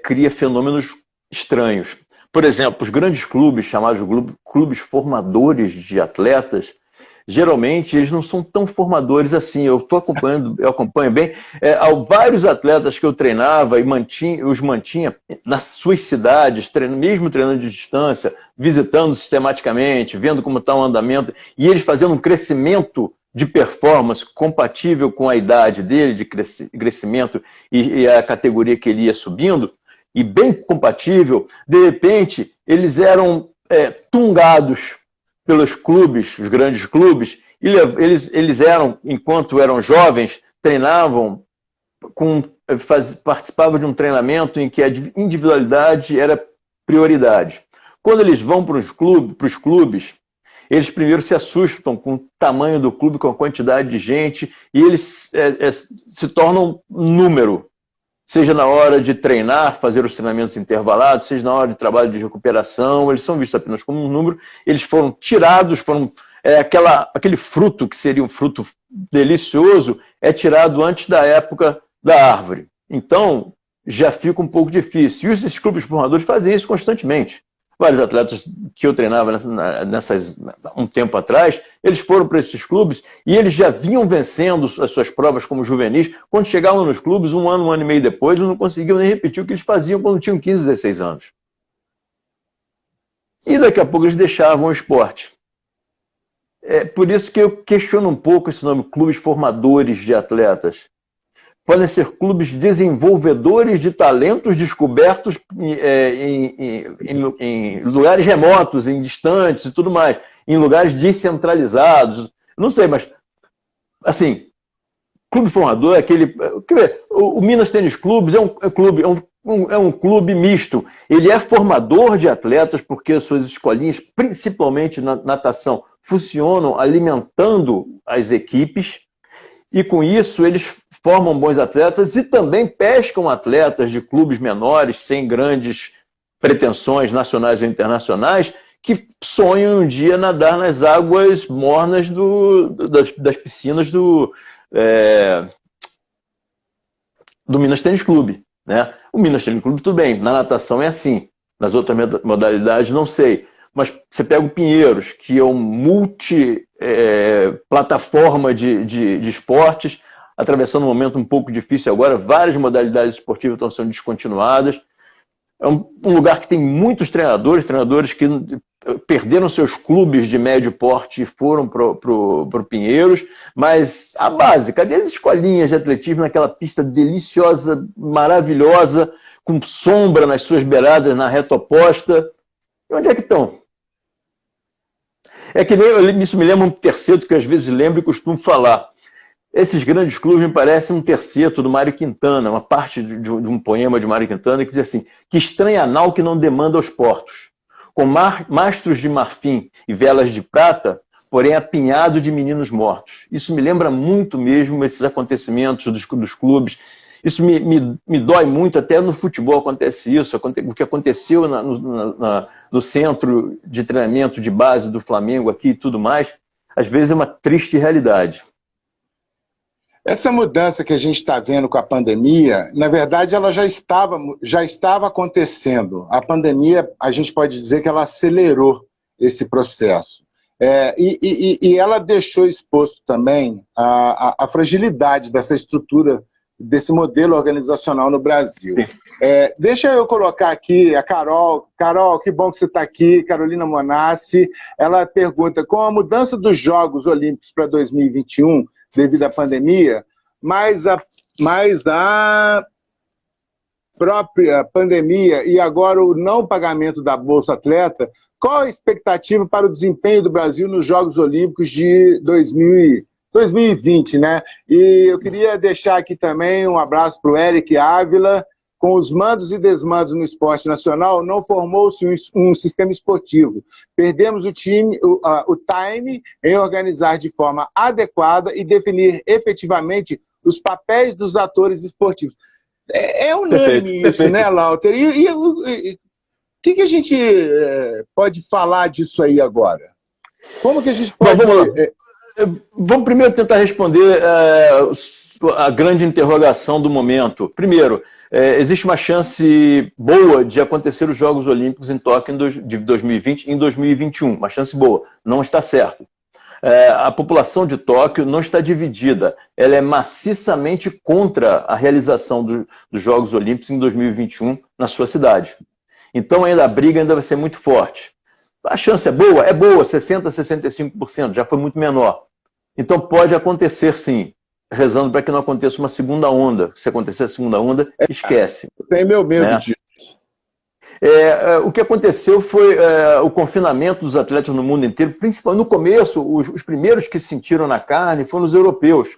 cria fenômenos estranhos. Por exemplo, os grandes clubes, chamados clubes formadores de atletas, geralmente eles não são tão formadores assim. Eu acompanho bem. Há vários atletas que eu treinava e os mantinha nas suas cidades, mesmo treinando de distância, visitando sistematicamente, vendo como está o andamento, e eles fazendo um crescimento de performance compatível com a idade dele, de crescimento e a categoria que ele ia subindo, e bem compatível. De repente, eles eram tungados pelos clubes, os grandes clubes, e eles eram, enquanto eram jovens, treinavam, participavam de um treinamento em que a individualidade era prioridade. Quando eles vão para os clubes, eles primeiro se assustam com o tamanho do clube, com a quantidade de gente, e eles se tornam número. Seja na hora de treinar, fazer os treinamentos intervalados, seja na hora de trabalho de recuperação, eles são vistos apenas como um número, eles foram tirados, aquele fruto que seria um fruto delicioso, é tirado antes da época da árvore. Então, já fica um pouco difícil. E esses clubes formadores fazem isso constantemente. Vários atletas que eu treinava um tempo atrás, eles foram para esses clubes e eles já vinham vencendo as suas provas como juvenis. Quando chegavam nos clubes, um ano e meio depois, eles não conseguiam nem repetir o que eles faziam quando tinham 15, 16 anos. E daqui a pouco eles deixavam o esporte. É por isso que eu questiono um pouco esse nome, clubes formadores de atletas. Podem ser clubes desenvolvedores de talentos descobertos em lugares remotos, em distantes e tudo mais, em lugares descentralizados. Não sei, mas, assim, clube formador é aquele... O Minas Tênis Clubes é um clube misto. Ele é formador de atletas porque as suas escolinhas, principalmente na natação, funcionam alimentando as equipes e, com isso, eles formam bons atletas e também pescam atletas de clubes menores, sem grandes pretensões nacionais ou internacionais, que sonham um dia nadar nas águas mornas das piscinas do Minas Tênis Clube. Né? O Minas Tênis Clube, tudo bem, na natação é assim, nas outras modalidades não sei. Mas você pega o Pinheiros, que é um multi-plataforma de esportes, atravessando um momento um pouco difícil agora, várias modalidades esportivas estão sendo descontinuadas. É um lugar que tem muitos treinadores que perderam seus clubes de médio porte e foram para o Pinheiros, mas a base, cadê as escolinhas de atletismo naquela pista deliciosa, maravilhosa, com sombra nas suas beiradas, na reta oposta? E onde é que estão? É que nem, isso me lembra um terceto que às vezes lembro e costumo falar. Esses grandes clubes me parecem um terceto do Mário Quintana, uma parte de um poema de Mário Quintana que diz assim: que estranha nau que não demanda aos portos, com mastros de marfim e velas de prata, porém apinhado de meninos mortos. Isso me lembra muito mesmo esses acontecimentos dos clubes. Isso me dói muito, até no futebol acontece isso, o que aconteceu no centro de treinamento de base do Flamengo aqui e tudo mais, às vezes é uma triste realidade. Essa mudança que a gente está vendo com a pandemia, na verdade, ela já estava acontecendo. A pandemia, a gente pode dizer que ela acelerou esse processo. E ela deixou exposto também a fragilidade dessa estrutura, desse modelo organizacional no Brasil. Deixa eu colocar aqui a Carol. Carol, que bom que você está aqui. Carolina Monassi. Ela pergunta: com a mudança dos Jogos Olímpicos para 2021, devido à pandemia, mas a própria pandemia e agora o não pagamento da Bolsa Atleta, qual a expectativa para o desempenho do Brasil nos Jogos Olímpicos de 2020, né? E eu queria deixar aqui também um abraço para o Eric Ávila. Com os mandos e desmandos no esporte nacional, não formou-se um sistema esportivo. Perdemos o time em organizar de forma adequada e definir efetivamente os papéis dos atores esportivos. É unânime isso, né, Lauter? E o que a gente pode falar disso aí agora? Como que a gente pode... Vamos primeiro tentar responder a grande interrogação do momento. Primeiro, existe uma chance boa de acontecer os Jogos Olímpicos em Tóquio de 2020 em 2021. Uma chance boa. Não está certo. A população de Tóquio não está dividida. Ela é maciçamente contra a realização dos Jogos Olímpicos em 2021 na sua cidade. Então a briga ainda vai ser muito forte. A chance é boa? É boa, 60%, 65%, já foi muito menor. Então pode acontecer sim, rezando para que não aconteça uma segunda onda. Se acontecer a segunda onda, esquece. Tem meu medo disso. O que aconteceu foi o confinamento dos atletas no mundo inteiro, principalmente no começo, os primeiros que sentiram na carne foram os europeus.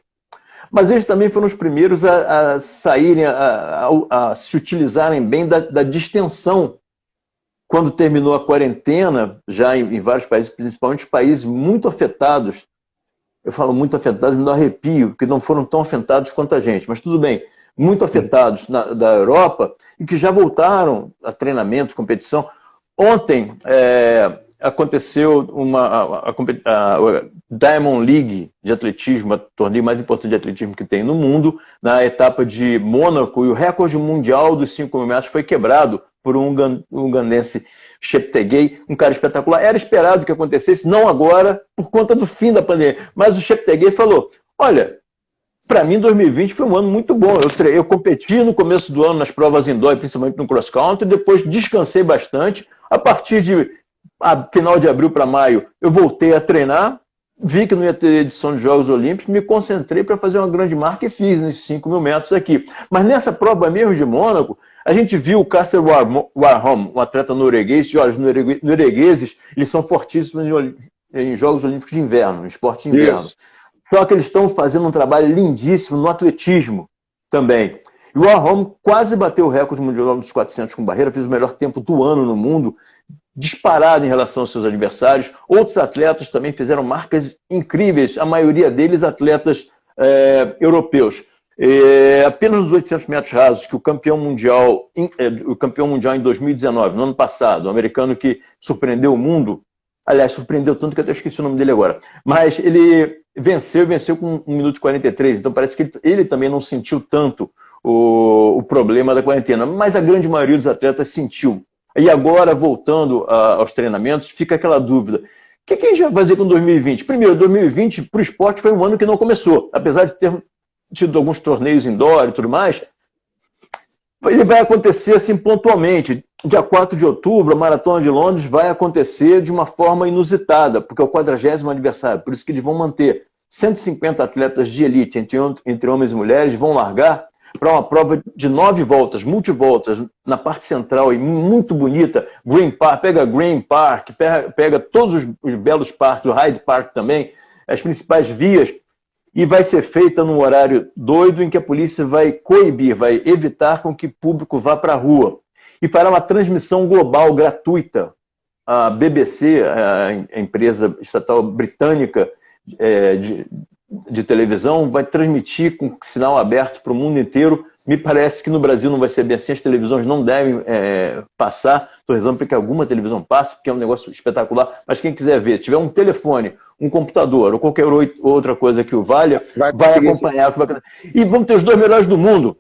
Mas eles também foram os primeiros a saírem, a se utilizarem bem da distensão. Quando terminou a quarentena, já em vários países, principalmente países muito afetados, eu falo muito afetados, me dá arrepio, porque não foram tão afetados quanto a gente, mas tudo bem, muito afetados da Europa, e que já voltaram a treinamentos, competição. Ontem aconteceu a Diamond League de atletismo, o torneio mais importante de atletismo que tem no mundo, na etapa de Mônaco, e o recorde mundial dos 5.000 metros foi quebrado por um ugandense, Cheptegei, um cara espetacular. Era esperado que acontecesse, não agora, por conta do fim da pandemia. Mas o Cheptegei falou, olha, para mim 2020 foi um ano muito bom. Eu competi no começo do ano nas provas indoor, principalmente no cross country, depois descansei bastante. A partir de final de abril para maio, eu voltei a treinar, vi que não ia ter edição de Jogos Olímpicos, me concentrei para fazer uma grande marca e fiz nesses 5.000 metros aqui. Mas nessa prova mesmo de Mônaco, a gente viu o Casper Warholm, um atleta norueguês, e olha, os noruegueses, eles são fortíssimos em Jogos Olímpicos de Inverno, em esporte de inverno. Isso. Só que eles estão fazendo um trabalho lindíssimo no atletismo também. E o Warholm quase bateu o recorde mundial dos 400 com barreira, fez o melhor tempo do ano no mundo, disparado em relação aos seus adversários. Outros atletas também fizeram marcas incríveis, a maioria deles atletas europeus. Apenas nos 800 metros rasos, que o campeão mundial em 2019, no ano passado, o americano que surpreendeu o mundo, aliás, surpreendeu tanto que eu até esqueci o nome dele agora, mas ele venceu com 1 minuto e 43, então parece que ele também não sentiu tanto o problema da quarentena, mas a grande maioria dos atletas sentiu. E agora, voltando aos treinamentos, fica aquela dúvida. O que a gente vai fazer com 2020? Primeiro, 2020 para o esporte foi um ano que não começou, apesar de ter tido alguns torneios indoor e tudo mais, ele vai acontecer assim pontualmente. Dia 4 de outubro, a Maratona de Londres vai acontecer de uma forma inusitada, porque é o 40º aniversário, por isso que eles vão manter 150 atletas de elite, entre homens e mulheres, vão largar para uma prova de 9 voltas, multivoltas, na parte central e muito bonita, Green Park, pega Green Park, pega todos os belos parques, o Hyde Park também, as principais vias, e vai ser feita num horário doido em que a polícia vai coibir, vai evitar com que o público vá para a rua. E fará uma transmissão global gratuita. A BBC, a empresa estatal britânica de televisão, vai transmitir com sinal aberto para o mundo inteiro. Me parece que no Brasil não vai ser bem assim, as televisões não devem passar. Estou rezando para que alguma televisão passe, porque é um negócio espetacular. Mas quem quiser ver, se tiver um telefone, um computador ou qualquer outra coisa que o valha, vai acompanhar. E vamos ter os 2 melhores do mundo.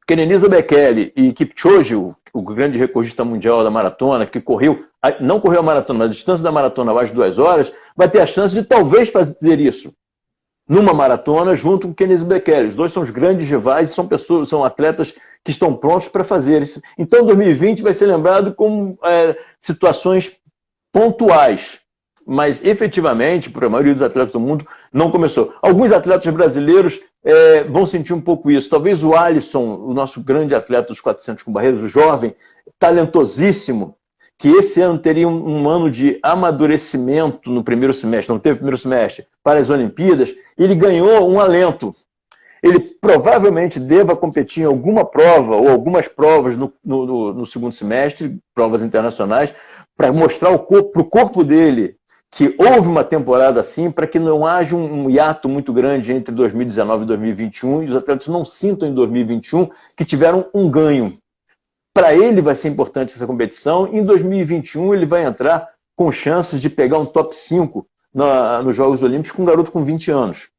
Kenenisa Bekele e Kipchoge, o grande recordista mundial da maratona, que não correu a maratona, mas a distância da maratona abaixo de 2 horas, vai ter a chance de talvez fazer isso numa maratona junto com Kenenisa Bekele. Os dois são os grandes rivais, são atletas que estão prontos para fazer isso. Então 2020 vai ser lembrado como situações pontuais, mas efetivamente, para a maioria dos atletas do mundo, não começou. Alguns atletas brasileiros vão sentir um pouco isso. Talvez o Alisson, o nosso grande atleta dos 400 com barreiras, o jovem, talentosíssimo, que esse ano teria um ano de amadurecimento no primeiro semestre, não teve primeiro semestre, para as Olimpíadas, ele ganhou um alento. Ele provavelmente deva competir em alguma prova ou algumas provas no segundo semestre, provas internacionais, para mostrar para o corpo dele que houve uma temporada assim, para que não haja um hiato muito grande entre 2019 e 2021 e os atletas não sintam em 2021 que tiveram um ganho. Para ele vai ser importante essa competição. Em 2021 ele vai entrar com chances de pegar um top 5 nos Jogos Olímpicos com um garoto com 20 anos.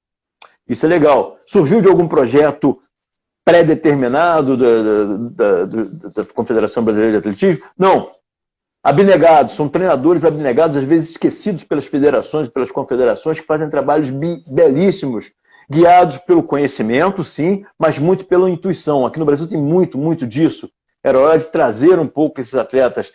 Isso é legal. Surgiu de algum projeto pré-determinado da Confederação Brasileira de Atletismo? Não. Abnegados, são treinadores abnegados, às vezes esquecidos pelas federações, pelas confederações, que fazem trabalhos belíssimos, guiados pelo conhecimento, sim, mas muito pela intuição. Aqui no Brasil tem muito disso. Era hora de trazer um pouco esses atletas.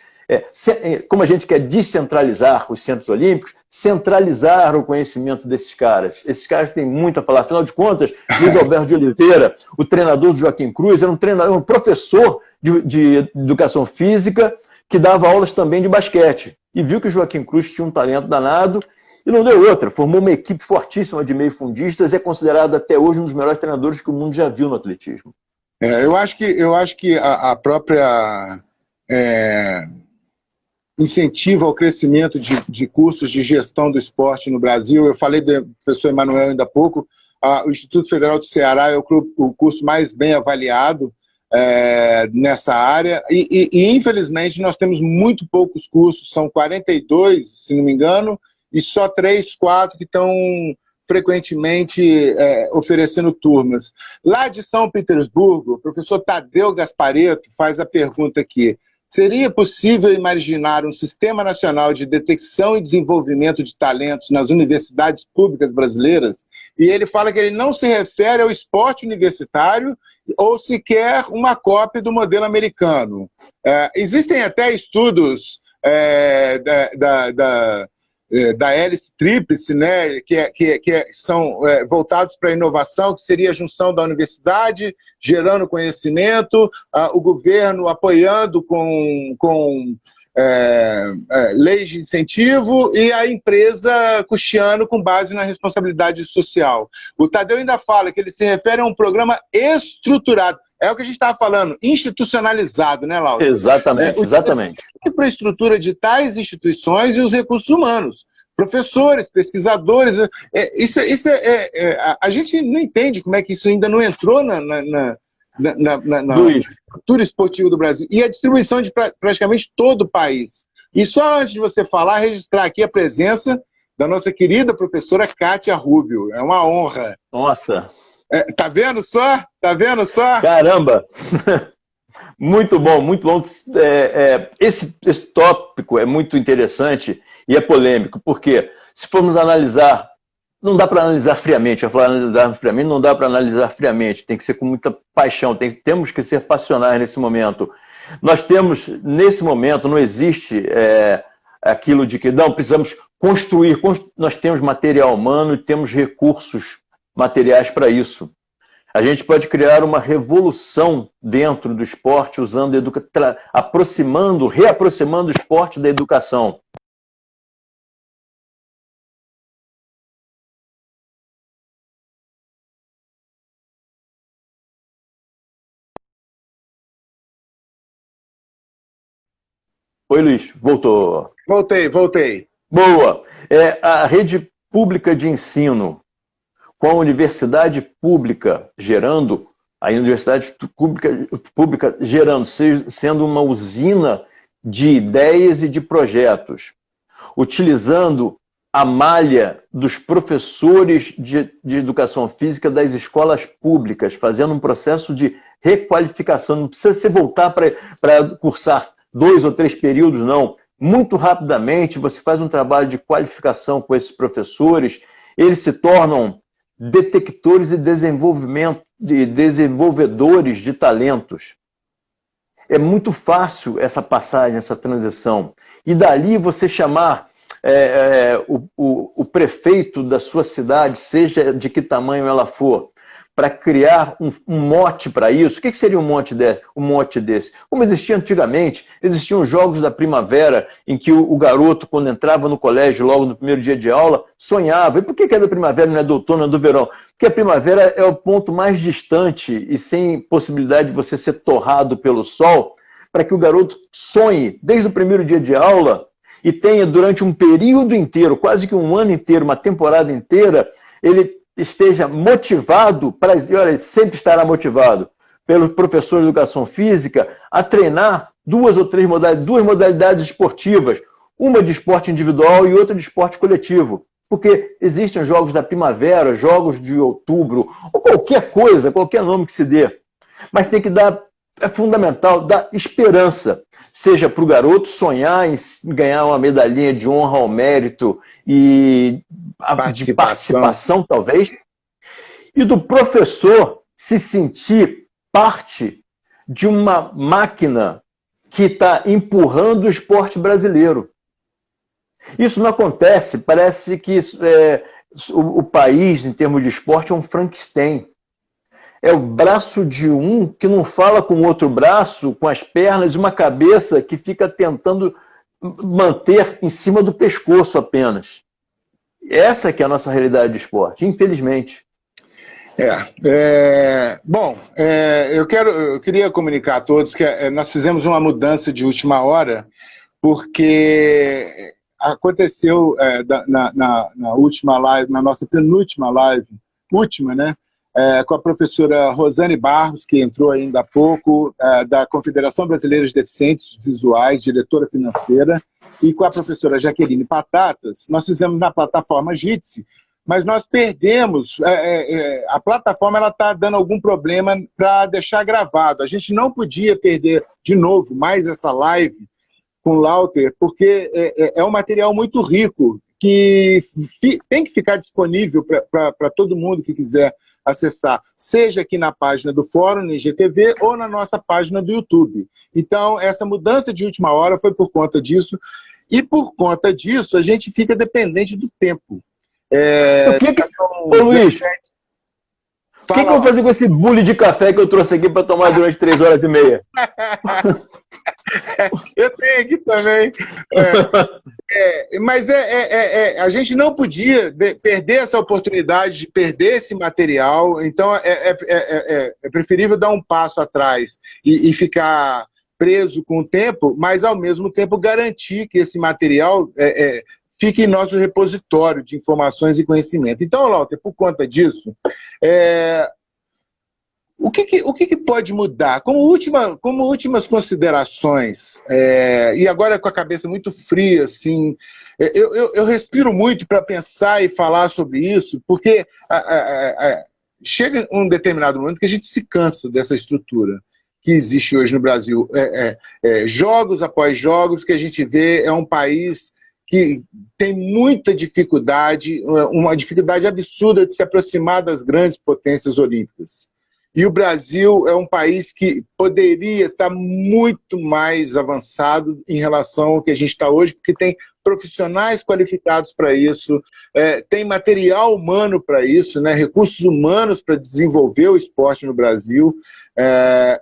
Como a gente quer descentralizar os centros olímpicos, centralizar o conhecimento desses caras. Esses caras têm muito a falar. Afinal de contas, Luiz Alberto de Oliveira, o treinador do Joaquim Cruz, era um professor de educação física que dava aulas também de basquete. E viu que o Joaquim Cruz tinha um talento danado e não deu outra. Formou uma equipe fortíssima de meio-fundistas e é considerado até hoje um dos melhores treinadores que o mundo já viu no atletismo. Eu acho que a própria incentivo ao crescimento de cursos de gestão do esporte no Brasil, eu falei do professor Emanuel ainda há pouco, o Instituto Federal do Ceará é o curso mais bem avaliado nessa área, e infelizmente nós temos muito poucos cursos, são 42, se não me engano, e só 3, 4 que estão frequentemente oferecendo turmas. Lá de São Petersburgo, o professor Tadeu Gasparetto faz a pergunta aqui: seria possível imaginar um sistema nacional de detecção e desenvolvimento de talentos nas universidades públicas brasileiras? E ele fala que ele não se refere ao esporte universitário ou sequer uma cópia do modelo americano. Existem até estudos da hélice tríplice, né, que são voltados para a inovação, que seria a junção da universidade, gerando conhecimento, o governo apoiando com leis de incentivo e a empresa custeando com base na responsabilidade social. O Tadeu ainda fala que ele se refere a um programa estruturado. É o que a gente estava falando, institucionalizado, né, Laura? Exatamente, exatamente. A infraestrutura de tais instituições e os recursos humanos. Professores, pesquisadores. A gente não entende como é que isso ainda não entrou na cultura esportiva do Brasil. E a distribuição de praticamente todo o país. E só antes de você falar, registrar aqui a presença da nossa querida professora Kátia Rubio. É uma honra. Nossa! Tá vendo só? Tá vendo só? Caramba! Muito bom, muito bom. Esse tópico é muito interessante e é polêmico, porque se formos analisar, não dá para analisar friamente. Eu falar analisar friamente, não dá para analisar friamente. Tem que ser com muita paixão, temos que ser passionais nesse momento. Nós temos, nesse momento, não existe aquilo de que não, precisamos construir. Nós temos material humano e temos recursos materiais para isso. A gente pode criar uma revolução dentro do esporte, usando reaproximando o esporte da educação. Oi, Luiz, voltou. Voltei. Boa. A rede pública de ensino, com a universidade pública gerando, a universidade pública gerando, sendo uma usina de ideias e de projetos, utilizando a malha dos professores de educação física das escolas públicas, fazendo um processo de requalificação. Não precisa você voltar para cursar 2 ou 3 períodos, não. Muito rapidamente você faz um trabalho de qualificação com esses professores, eles se tornam detectores e desenvolvedores de talentos. É muito fácil essa passagem, essa transição. E dali você chamar o prefeito da sua cidade, seja de que tamanho ela for, para criar um mote para isso? O que seria um mote desse? Como existia antigamente, existiam jogos da primavera em que o garoto, quando entrava no colégio, logo no primeiro dia de aula, sonhava. E por que é da primavera, não é do outono, não é do verão? Porque a primavera é o ponto mais distante e sem possibilidade de você ser torrado pelo sol, para que o garoto sonhe desde o primeiro dia de aula e tenha durante um período inteiro, quase que um ano inteiro, uma temporada inteira, ele esteja motivado, ele sempre estará motivado pelo professor de educação física a treinar duas modalidades esportivas, uma de esporte individual e outra de esporte coletivo. Porque existem jogos da primavera, jogos de outubro, ou qualquer coisa, qualquer nome que se dê. Mas tem que dar, é fundamental, dar esperança, seja para o garoto sonhar em ganhar uma medalhinha de honra ao mérito e de participação, talvez, e do professor se sentir parte de uma máquina que está empurrando o esporte brasileiro. Isso não acontece, parece que o país, em termos de esporte, é um Frankenstein. É o braço de um que não fala com o outro braço, com as pernas, e uma cabeça que fica tentando manter em cima do pescoço apenas. Essa que é a nossa realidade de esporte, infelizmente. Eu queria comunicar a todos que nós fizemos uma mudança de última hora, porque aconteceu na última live, na nossa penúltima live, né? Com a professora Rosane Barros, que entrou ainda há pouco, da Confederação Brasileira de Deficientes Visuais, diretora financeira, e com a professora Jaqueline Patatas. Nós fizemos na plataforma Jitsi, mas nós perdemos, a plataforma está dando algum problema para deixar gravado. A gente não podia perder de novo mais essa live com o Lauter, porque é um material muito rico, que tem que ficar disponível para todo mundo que quiser acessar, seja aqui na página do Fórum, no IGTV, ou na nossa página do YouTube. Então, essa mudança de última hora foi por conta disso, e por conta disso, a gente fica dependente do tempo. Ô Luiz, o que eu vou fazer com esse bule de café que eu trouxe aqui para tomar durante 3 horas e meia? Eu tenho aqui também. Mas a gente não podia perder essa oportunidade de perder esse material, então é preferível dar um passo atrás e ficar preso com o tempo, mas ao mesmo tempo garantir que esse material fique em nosso repositório de informações e conhecimento. Então, Lauter, por conta disso, o que pode mudar? Como últimas considerações, e agora com a cabeça muito fria, assim, eu respiro muito para pensar e falar sobre isso, porque chega um determinado momento que a gente se cansa dessa estrutura que existe hoje no Brasil. Jogos após jogos, que a gente vê é um país que tem muita dificuldade, uma dificuldade absurda de se aproximar das grandes potências olímpicas. E o Brasil é um país que poderia estar muito mais avançado em relação ao que a gente está hoje, porque tem profissionais qualificados para isso, tem material humano para isso, né, recursos humanos para desenvolver o esporte no Brasil.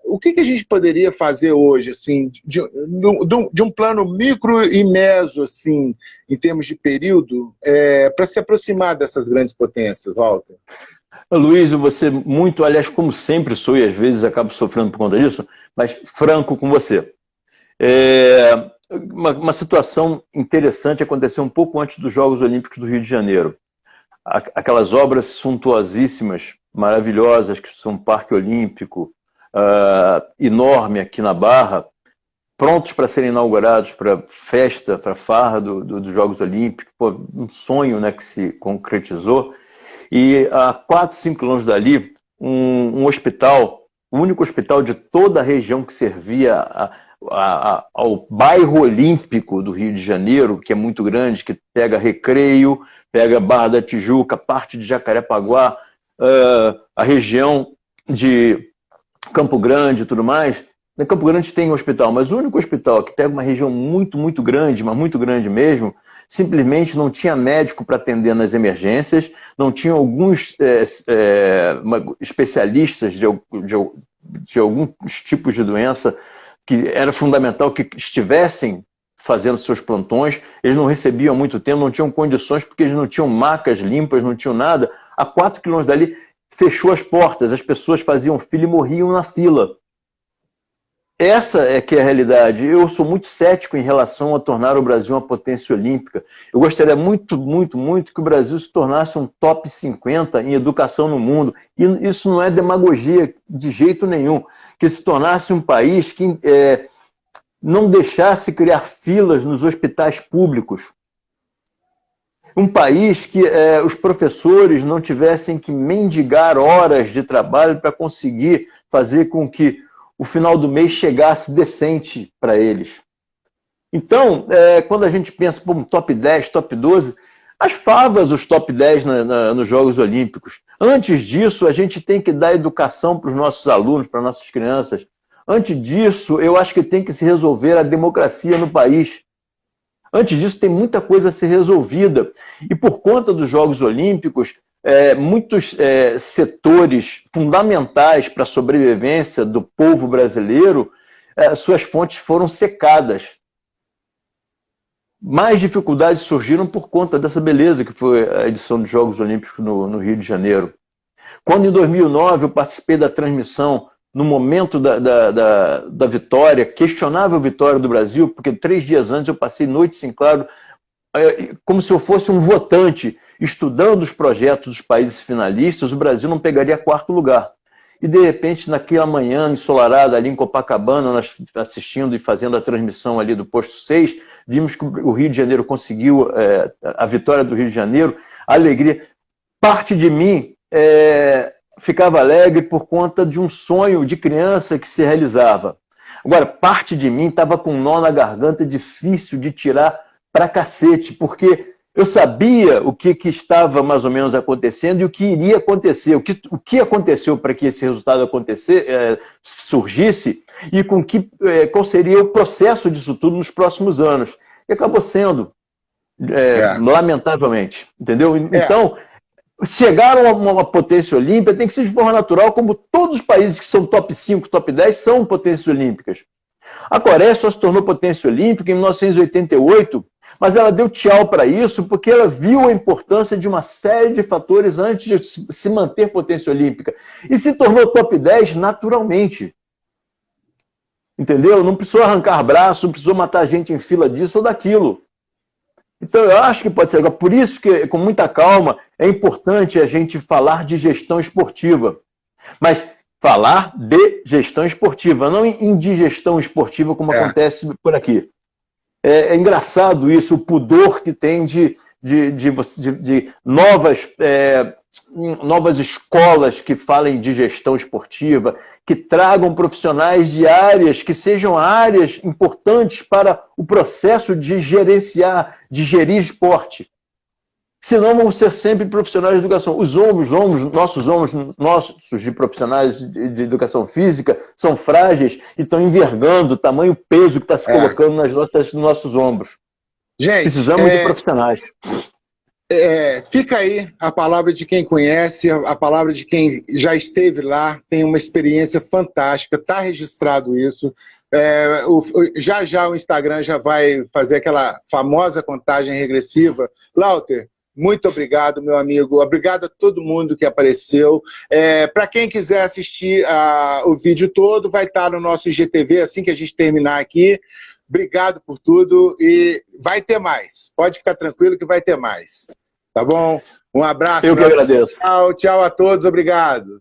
O que a gente poderia fazer hoje, assim, de um plano micro e meso, assim, em termos de período, para se aproximar dessas grandes potências, Walter? Luiz, você muito, aliás, como sempre sou, e às vezes acabo sofrendo por conta disso, mas franco com você. Uma situação interessante aconteceu um pouco antes dos Jogos Olímpicos do Rio de Janeiro. Aquelas obras suntuosíssimas, maravilhosas, que são um parque olímpico enorme aqui na Barra, prontos para serem inaugurados para festa, para farra dos Jogos Olímpicos, um sonho, né, que se concretizou. E a 4, 5 quilômetros dali, um hospital, o único hospital de toda a região que servia ao bairro olímpico do Rio de Janeiro, que é muito grande, que pega Recreio, pega Barra da Tijuca, parte de Jacarepaguá, a região de Campo Grande e tudo mais. Na Campo Grande tem um hospital, mas o único hospital que pega uma região muito, muito grande, mas muito grande mesmo, simplesmente não tinha médico para atender nas emergências, não tinha alguns especialistas de alguns tipos de doença que era fundamental que estivessem fazendo seus plantões, eles não recebiam há muito tempo, não tinham condições, porque eles não tinham macas limpas, não tinham nada. A 4 quilômetros dali, fechou as portas, as pessoas faziam fila e morriam na fila. Essa é que é a realidade. Eu sou muito cético em relação a tornar o Brasil uma potência olímpica. Eu gostaria muito, muito, muito que o Brasil se tornasse um top 50 em educação no mundo. E isso não é demagogia de jeito nenhum. Que se tornasse um país que não deixasse criar filas nos hospitais públicos. Um país que os professores não tivessem que mendigar horas de trabalho para conseguir fazer com que o final do mês chegasse decente para eles. Então, quando a gente pensa um top 10, top 12, as favas os top 10 nos Jogos Olímpicos. Antes disso, a gente tem que dar educação para os nossos alunos, para nossas crianças. Antes disso, eu acho que tem que se resolver a democracia no país. Antes disso, tem muita coisa a ser resolvida. E por conta dos Jogos Olímpicos, muitos setores fundamentais para a sobrevivência do povo brasileiro, suas fontes foram secadas. Mais dificuldades surgiram por conta dessa beleza que foi a edição dos Jogos Olímpicos no Rio de Janeiro. Quando, em 2009, eu participei da transmissão no momento da vitória, questionável vitória do Brasil, porque 3 dias antes eu passei noites em claro, como se eu fosse um votante, estudando os projetos dos países finalistas, o Brasil não pegaria 4º lugar. E, de repente, naquela manhã ensolarada ali em Copacabana, nós assistindo e fazendo a transmissão ali do posto 6, vimos que o Rio de Janeiro conseguiu a vitória do Rio de Janeiro, a alegria. Parte de mim ficava alegre por conta de um sonho de criança que se realizava. Agora, parte de mim estava com um nó na garganta difícil de tirar pra cacete, porque eu sabia o que estava mais ou menos acontecendo e o que iria acontecer, o que aconteceu para que esse resultado surgisse e qual seria o processo disso tudo nos próximos anos. E acabou sendo, lamentavelmente, entendeu? Então, chegar a uma potência olímpica tem que ser de forma natural, como todos os países que são top 5, top 10 são potências olímpicas. A Coreia só se tornou potência olímpica em 1988, mas ela deu tchau para isso porque ela viu a importância de uma série de fatores antes de se manter potência olímpica. E se tornou top 10 naturalmente. Entendeu? Não precisou arrancar braço, não precisou matar gente em fila disso ou daquilo. Então, eu acho que pode ser. Por isso que, com muita calma, é importante a gente falar de gestão esportiva. Mas falar de gestão esportiva, não em indigestão esportiva, como acontece por aqui. É engraçado isso, o pudor que tem de novas escolas que falem de gestão esportiva, que tragam profissionais de áreas que sejam áreas importantes para o processo de gerenciar, de gerir esporte. Senão vão ser sempre profissionais de educação. Nossos ombros de profissionais de educação física são frágeis e estão envergando o tamanho peso que está se colocando nos nossos ombros. Gente, precisamos de profissionais. Fica aí a palavra de quem conhece, a palavra de quem já esteve lá, tem uma experiência fantástica, está registrado isso. Já o Instagram já vai fazer aquela famosa contagem regressiva. Lauter, muito obrigado, meu amigo. Obrigado a todo mundo que apareceu. Para quem quiser assistir o vídeo todo, vai estar no nosso IGTV assim que a gente terminar aqui. Obrigado por tudo e vai ter mais. Pode ficar tranquilo que vai ter mais. Tá bom? Um abraço. Eu que agradeço. Tchau a todos. Obrigado.